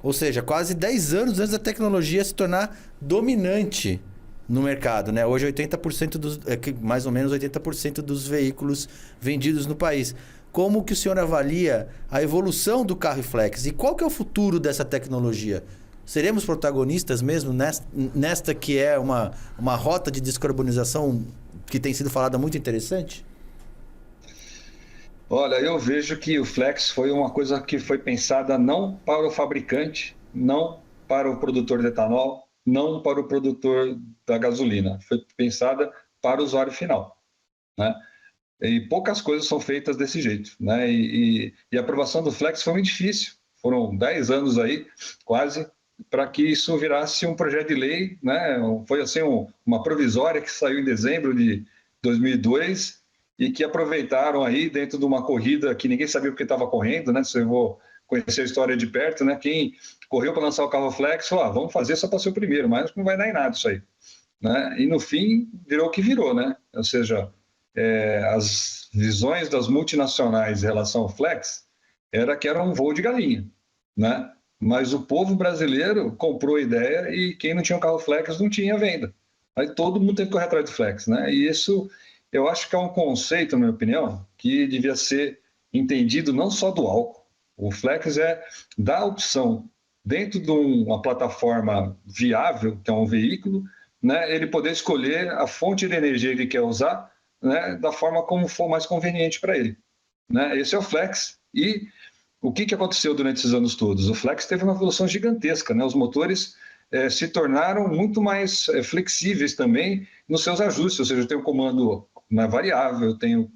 Speaker 3: Ou seja, quase 10 anos antes da tecnologia se tornar dominante no mercado, né? Hoje 80% mais ou menos 80% dos veículos vendidos no país. Como que o senhor avalia a evolução do carro Flex? E qual que é o futuro dessa tecnologia? Seremos protagonistas mesmo nesta que é uma rota de descarbonização que tem sido falada muito interessante?
Speaker 4: Olha, eu vejo que o Flex foi uma coisa que foi pensada não para o fabricante, não para o produtor de etanol, não para o produtor da gasolina. Foi pensada para o usuário final, né? E poucas coisas são feitas desse jeito, né? E a aprovação do Flex foi muito difícil. Foram 10 anos aí, quase, para que isso virasse um projeto de lei, né? Foi assim uma provisória que saiu em dezembro de 2002 e que aproveitaram aí dentro de uma corrida que ninguém sabia porque estava correndo, né? Se eu vou conhecer a história de perto, né? Quem correu para lançar o carro Flex falou, vamos fazer só para ser o primeiro, mas não vai dar em nada isso aí, né? E no fim virou o que virou, né? Ou seja, as visões das multinacionais em relação ao Flex era que era um voo de galinha, né? Mas o povo brasileiro comprou a ideia e quem não tinha um carro Flex não tinha venda. Aí todo mundo teve que correr atrás do Flex, né? E isso eu acho que é um conceito, na minha opinião, que devia ser entendido não só do álcool. O Flex é dar opção dentro de uma plataforma viável, que é um veículo, né? Ele poder escolher a fonte de energia que ele quer usar, né, da forma como for mais conveniente para ele, né? Esse é o Flex. E o que aconteceu durante esses anos todos? O Flex teve uma evolução gigantesca, né? Os motores se tornaram muito mais flexíveis também nos seus ajustes, ou seja, eu tenho um comando variável, eu tenho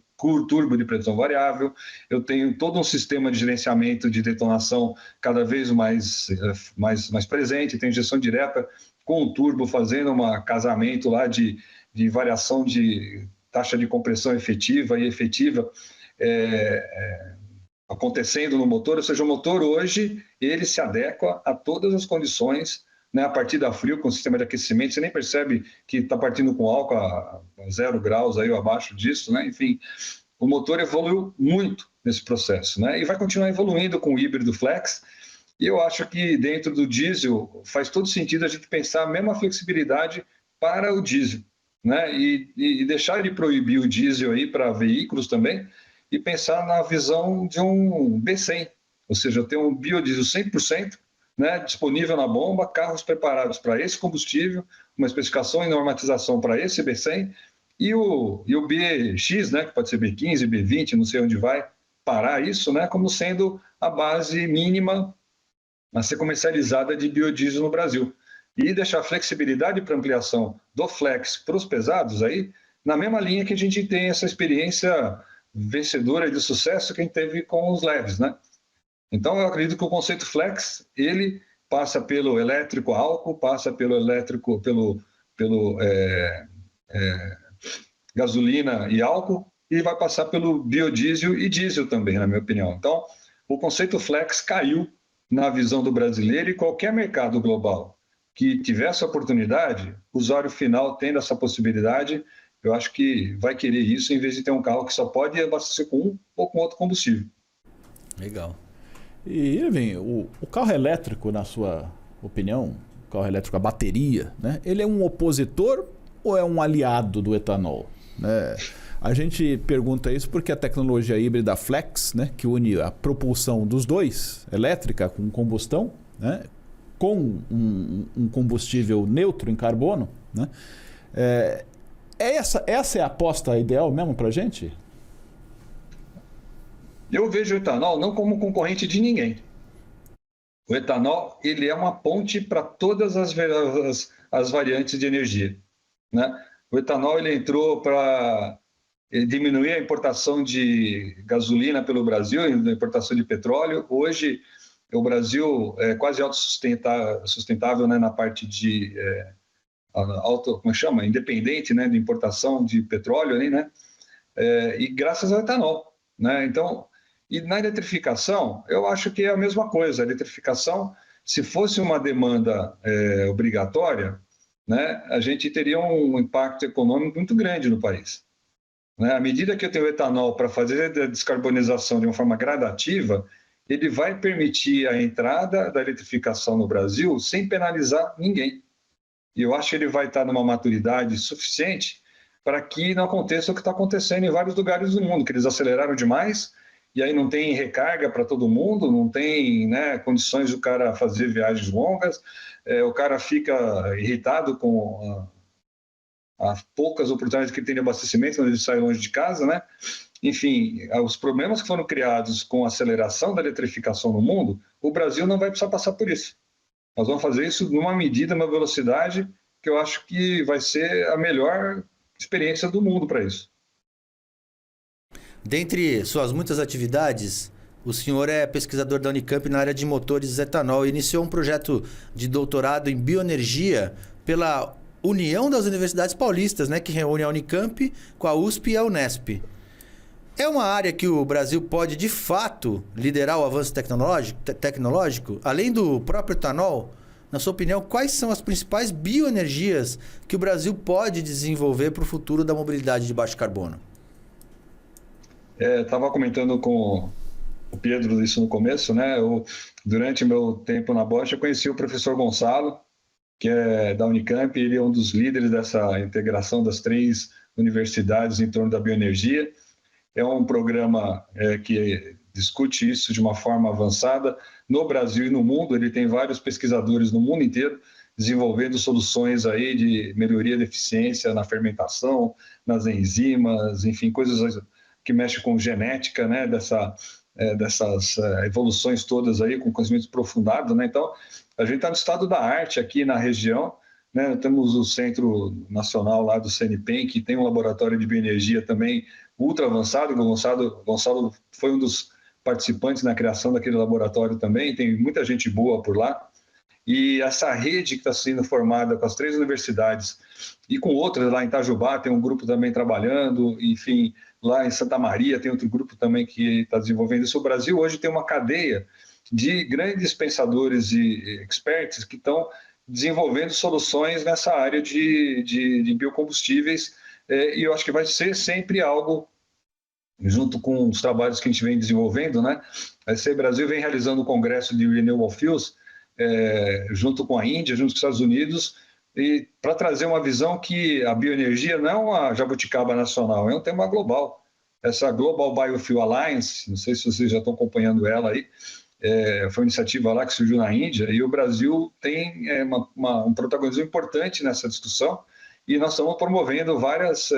Speaker 4: turbo de pressão variável, eu tenho todo um sistema de gerenciamento de detonação cada vez mais presente, tenho injeção direta com o turbo fazendo um casamento lá de variação de taxa de compressão efetiva e efetiva acontecendo no motor, ou seja, o motor hoje ele se adequa a todas as condições, né, a partir da frio, com o sistema de aquecimento, você nem percebe que está partindo com álcool a 0 graus aí, ou abaixo disso, né? Enfim, o motor evoluiu muito nesse processo, né? E vai continuar evoluindo com o híbrido Flex, e eu acho que dentro do diesel faz todo sentido a gente pensar a mesma flexibilidade para o diesel, né? E deixar de proibir o diesel aí para veículos também e pensar na visão de um B100, ou seja, ter um biodiesel 100%, né, disponível na bomba, carros preparados para esse combustível, uma especificação e normatização para esse B100 e o BX, né, que pode ser B15, B20, não sei onde vai parar isso, né, como sendo a base mínima a ser comercializada de biodiesel no Brasil. E deixar flexibilidade para ampliação do Flex para os pesados aí, na mesma linha que a gente tem essa experiência vencedora de sucesso que a gente teve com os leves, né? Então, eu acredito que o conceito Flex, ele passa pelo elétrico álcool, passa pelo elétrico, pelo gasolina e álcool, e vai passar pelo biodiesel e diesel também, na minha opinião. Então, o conceito Flex caiu na visão do brasileiro, e qualquer mercado global que tiver essa oportunidade, o usuário final tendo essa possibilidade, eu acho que vai querer isso em vez de ter um carro que só pode abastecer com um ou com outro combustível.
Speaker 3: Legal.
Speaker 1: E, Irving, o carro elétrico, na sua opinião, o carro elétrico, a bateria, né, ele é um opositor ou é um aliado do etanol? Né? A gente pergunta isso porque a tecnologia híbrida Flex, né, que une a propulsão dos dois, elétrica com combustão, né, com um combustível neutro em carbono, né, essa é a aposta ideal mesmo para a gente?
Speaker 4: Eu vejo o etanol não como concorrente de ninguém. O etanol ele é uma ponte para todas as variantes de energia, né? O etanol ele entrou para diminuir a importação de gasolina pelo Brasil, a importação de petróleo. Hoje, o Brasil é quase autossustentável, né, na parte de como chama? Independente, né, de importação de petróleo, né? E graças ao etanol, né? Então, e na eletrificação, eu acho que é a mesma coisa. A eletrificação, se fosse uma demanda obrigatória, né, a gente teria um impacto econômico muito grande no país. Né? À medida que eu tenho etanol para fazer a descarbonização de uma forma gradativa, ele vai permitir a entrada da eletrificação no Brasil sem penalizar ninguém. E eu acho que ele vai estar numa maturidade suficiente para que não aconteça o que está acontecendo em vários lugares do mundo, que eles aceleraram demais, e aí não tem recarga para todo mundo, não tem, né, condições do cara fazer viagens longas, o cara fica irritado com as poucas oportunidades que ele tem de abastecimento quando ele sai longe de casa, né? Enfim, os problemas que foram criados com a aceleração da eletrificação no mundo, o Brasil não vai precisar passar por isso. Nós vamos fazer isso numa medida, numa velocidade que eu acho que vai ser a melhor experiência do mundo para isso.
Speaker 3: Dentre suas muitas atividades, o senhor é pesquisador da Unicamp na área de motores etanol e iniciou um projeto de doutorado em bioenergia pela União das Universidades Paulistas, né, que reúne a Unicamp com a USP e a Unesp. É uma área que o Brasil pode, de fato, liderar o avanço tecnológico? Além do próprio etanol, na sua opinião, quais são as principais bioenergias que o Brasil pode desenvolver para o futuro da mobilidade de baixo carbono?
Speaker 4: Estava comentando com o Pedro isso no começo, né? Durante meu tempo na Bosch, eu conheci o professor Gonçalo, que é da Unicamp, ele é um dos líderes dessa integração das 3 universidades em torno da bioenergia. É um programa que discute isso de uma forma avançada no Brasil e no mundo. Ele tem vários pesquisadores no mundo inteiro desenvolvendo soluções aí de melhoria da eficiência na fermentação, nas enzimas, enfim, coisas que mexem com genética, né, dessas evoluções todas aí, com conhecimento aprofundado, né? Então, a gente está no estado da arte aqui na região, né? Temos o Centro Nacional lá do CNPEM, que tem um laboratório de bioenergia também ultra avançado. O Gonçalo foi um dos participantes na criação daquele laboratório também, tem muita gente boa por lá. E essa rede que está sendo formada com as 3 universidades e com outras, lá em Itajubá tem um grupo também trabalhando, enfim, lá em Santa Maria tem outro grupo também que está desenvolvendo isso. O Brasil hoje tem uma cadeia de grandes pensadores e experts que estão desenvolvendo soluções nessa área de biocombustíveis, e eu acho que vai ser sempre algo, junto com os trabalhos que a gente vem desenvolvendo, né? A SEI Brasil vem realizando o congresso de Renewable Fuels, junto com a Índia, junto com os Estados Unidos, e para trazer uma visão que a bioenergia não é uma jabuticaba nacional, é um tema global. Essa Global Biofuel Alliance, não sei se vocês já estão acompanhando ela aí, foi uma iniciativa lá que surgiu na Índia, e o Brasil tem um protagonismo importante nessa discussão, e nós estamos promovendo várias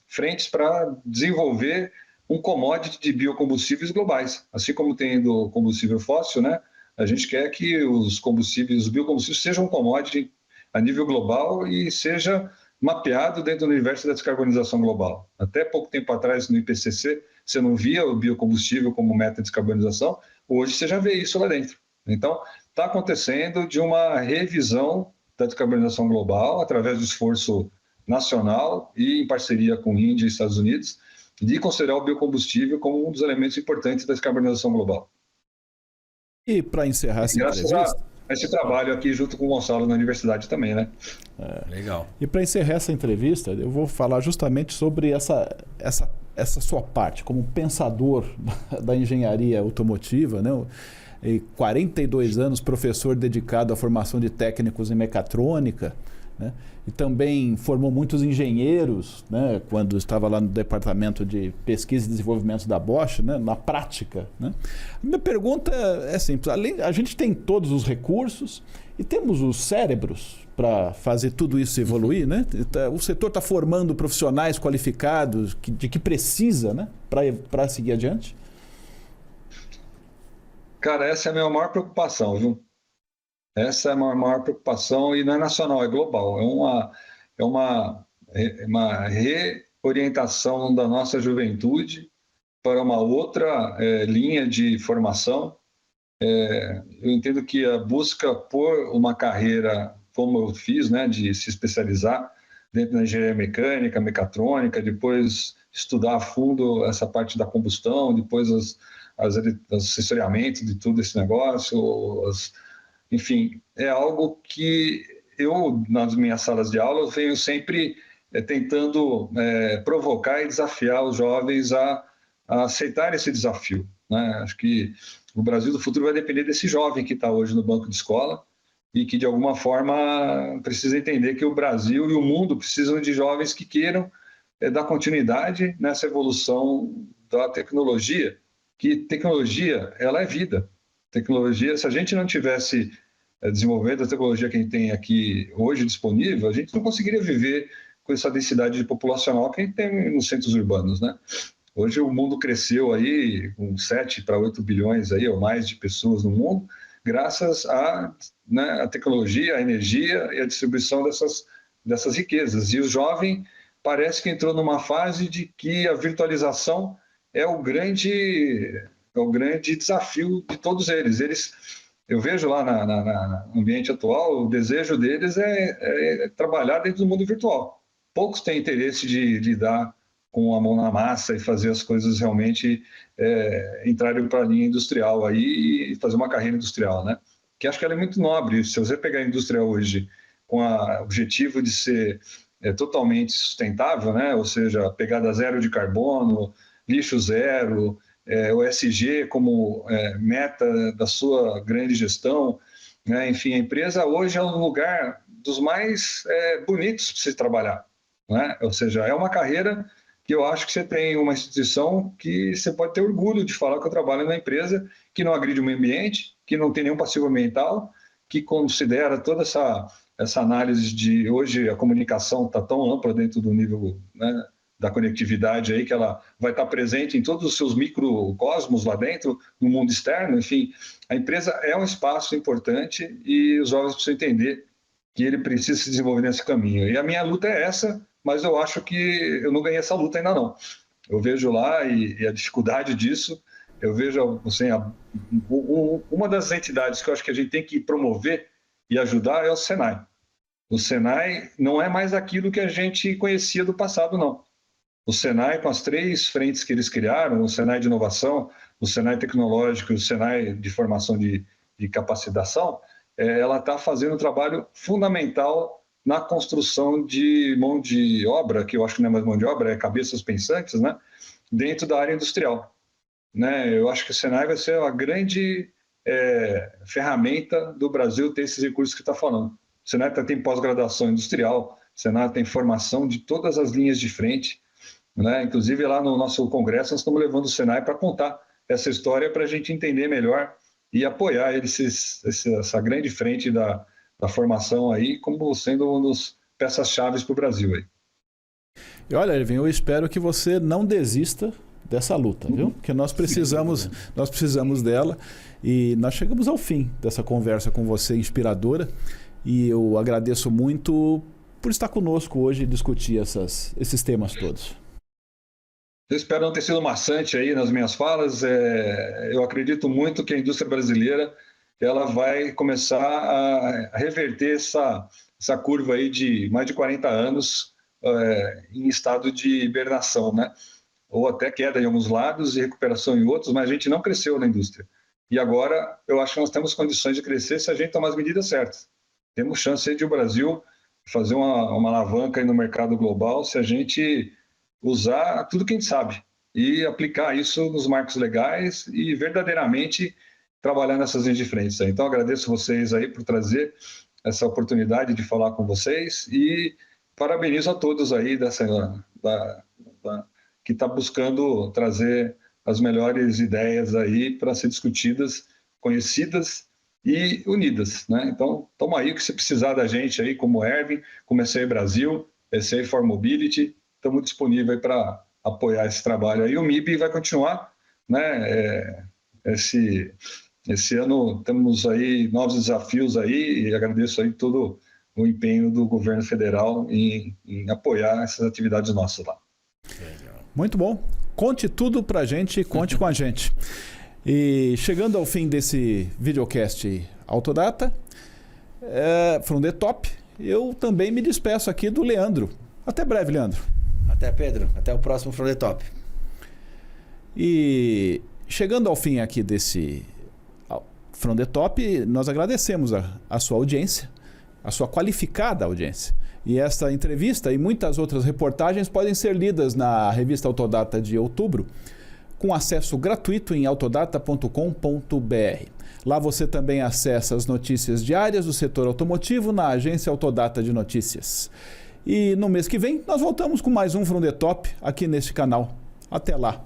Speaker 4: frentes para desenvolver um commodity de biocombustíveis globais, assim como tem do combustível fóssil, né? A gente quer que os biocombustíveis sejam um commodity a nível global e seja mapeado dentro do universo da descarbonização global. Até pouco tempo atrás, no IPCC, você não via o biocombustível como meta de descarbonização, hoje você já vê isso lá dentro. Então, está acontecendo de uma revisão da descarbonização global, através do esforço nacional e em parceria com Índia e Estados Unidos, de considerar o biocombustível como um dos elementos importantes da descarbonização global.
Speaker 1: E para encerrar essa entrevista...
Speaker 4: Graças a esse trabalho aqui junto com o Gonçalo na universidade também, né?
Speaker 3: Legal.
Speaker 1: E para encerrar essa entrevista, eu vou falar justamente sobre essa sua parte, como pensador da engenharia automotiva, né? E 42 anos professor dedicado à formação de técnicos em mecatrônica, né? E também formou muitos engenheiros, né? Quando estava lá no departamento de pesquisa e desenvolvimento da Bosch, né? Na prática, né? Minha pergunta é simples: a gente tem todos os recursos e temos os cérebros para fazer tudo isso evoluir, né? O setor está formando profissionais qualificados de que precisa, né? Para seguir adiante?
Speaker 4: Cara, essa é a minha maior preocupação, viu? Essa é a maior preocupação, e não é nacional, é global. É uma reorientação da nossa juventude para uma outra linha de formação. Eu entendo que a busca por uma carreira, como eu fiz, né, de se especializar dentro da engenharia mecânica, mecatrônica, depois estudar a fundo essa parte da combustão, depois os assessoriamentos de tudo esse negócio, enfim, é algo que eu, nas minhas salas de aula, venho sempre tentando provocar e desafiar os jovens a aceitar esse desafio, né? Acho que o Brasil do futuro vai depender desse jovem que está hoje no banco de escola e que, de alguma forma, precisa entender que o Brasil e o mundo precisam de jovens que queiram dar continuidade nessa evolução da tecnologia, que tecnologia, ela é vida. Tecnologia, se a gente não tivesse desenvolvendo a tecnologia que a gente tem aqui hoje disponível, a gente não conseguiria viver com essa densidade populacional que a gente tem nos centros urbanos, né? Hoje o mundo cresceu aí com 7 para 8 bilhões aí, ou mais de pessoas no mundo, graças à, né, a tecnologia, a energia e a distribuição dessas riquezas. E o jovem parece que entrou numa fase de que a virtualização é o grande desafio de todos eles. Eu vejo lá no ambiente atual, o desejo deles é trabalhar dentro do mundo virtual. Poucos têm interesse de lidar com a mão na massa e fazer as coisas realmente entrarem para a linha industrial aí e fazer uma carreira industrial, né? Que acho que ela é muito nobre. Se você pegar a indústria hoje com o objetivo de ser totalmente sustentável, né? Ou seja, pegada zero de carbono, lixo zero, o ESG como meta da sua grande gestão, né? Enfim, a empresa hoje é um lugar dos mais bonitos para se trabalhar, né? Ou seja, é uma carreira que eu acho que você tem uma instituição que você pode ter orgulho de falar que eu trabalho numa empresa que não agride o meio ambiente, que não tem nenhum passivo ambiental, que considera toda essa análise de hoje a comunicação está tão ampla dentro do nível, né, da conectividade aí, que ela vai estar presente em todos os seus microcosmos lá dentro, no mundo externo. Enfim, a empresa é um espaço importante e os jovens precisam entender que ele precisa se desenvolver nesse caminho. E a minha luta é essa, mas eu acho que eu não ganhei essa luta ainda não. Eu vejo lá e a dificuldade disso, eu vejo assim, uma das entidades que eu acho que a gente tem que promover e ajudar é o Senai. O Senai não é mais aquilo que a gente conhecia do passado, não. O Senai, com as 3 frentes que eles criaram, o Senai de inovação, o Senai tecnológico e o Senai de formação de capacitação, ela está fazendo um trabalho fundamental na construção de mão de obra, que eu acho que não é mais mão de obra, é cabeças pensantes, né, dentro da área industrial. Né? Eu acho que o Senai vai ser uma grande ferramenta do Brasil ter esses recursos que está falando. O Senai tem pós-graduação industrial, o Senai tem formação de todas as linhas de frente, né? Inclusive lá no nosso congresso nós estamos levando o Senai para contar essa história para a gente entender melhor e apoiar essa grande frente da formação aí como sendo uma das peças-chave para o Brasil aí.
Speaker 1: E olha, Erwin, eu espero que você não desista dessa luta, viu? Porque nós precisamos dela e nós chegamos ao fim dessa conversa com você inspiradora e eu agradeço muito por estar conosco hoje e discutir esses temas todos.
Speaker 4: Eu espero não ter sido maçante aí nas minhas falas. Eu acredito muito que a indústria brasileira ela vai começar a reverter essa curva aí de mais de 40 anos em estado de hibernação, né? Ou até queda em alguns lados e recuperação em outros, mas a gente não cresceu na indústria. E agora eu acho que nós temos condições de crescer se a gente tomar as medidas certas. Temos chance aí de o Brasil fazer uma alavanca aí no mercado global se a gente usar tudo que a gente sabe e aplicar isso nos marcos legais e verdadeiramente trabalhar nessas linhas de frente. Então agradeço vocês aí por trazer essa oportunidade de falar com vocês e parabenizo a todos aí que está buscando trazer as melhores ideias aí para ser discutidas, conhecidas e unidas, né? Então, toma aí que se precisar da gente aí, como Erwin, como SAE Brasil, SAE for Mobility, estamos disponíveis aí para apoiar esse trabalho aí. O MIB vai continuar, né? Esse ano temos aí novos desafios aí e agradeço aí todo o empenho do governo federal em apoiar essas atividades nossas lá.
Speaker 1: Muito bom. Conte tudo pra gente, conte com a gente. E chegando ao fim desse videocast Autodata, from the top, eu também me despeço aqui do Leandro. Até breve, Leandro.
Speaker 3: Até, Pedro. Até o próximo From the Top.
Speaker 1: E chegando ao fim aqui desse From the Top, nós agradecemos a sua audiência, a sua qualificada audiência. E esta entrevista e muitas outras reportagens podem ser lidas na revista Autodata de outubro, com acesso gratuito em autodata.com.br. Lá você também acessa as notícias diárias do setor automotivo na agência Autodata de Notícias. E no mês que vem nós voltamos com mais um From the Top aqui neste canal. Até lá!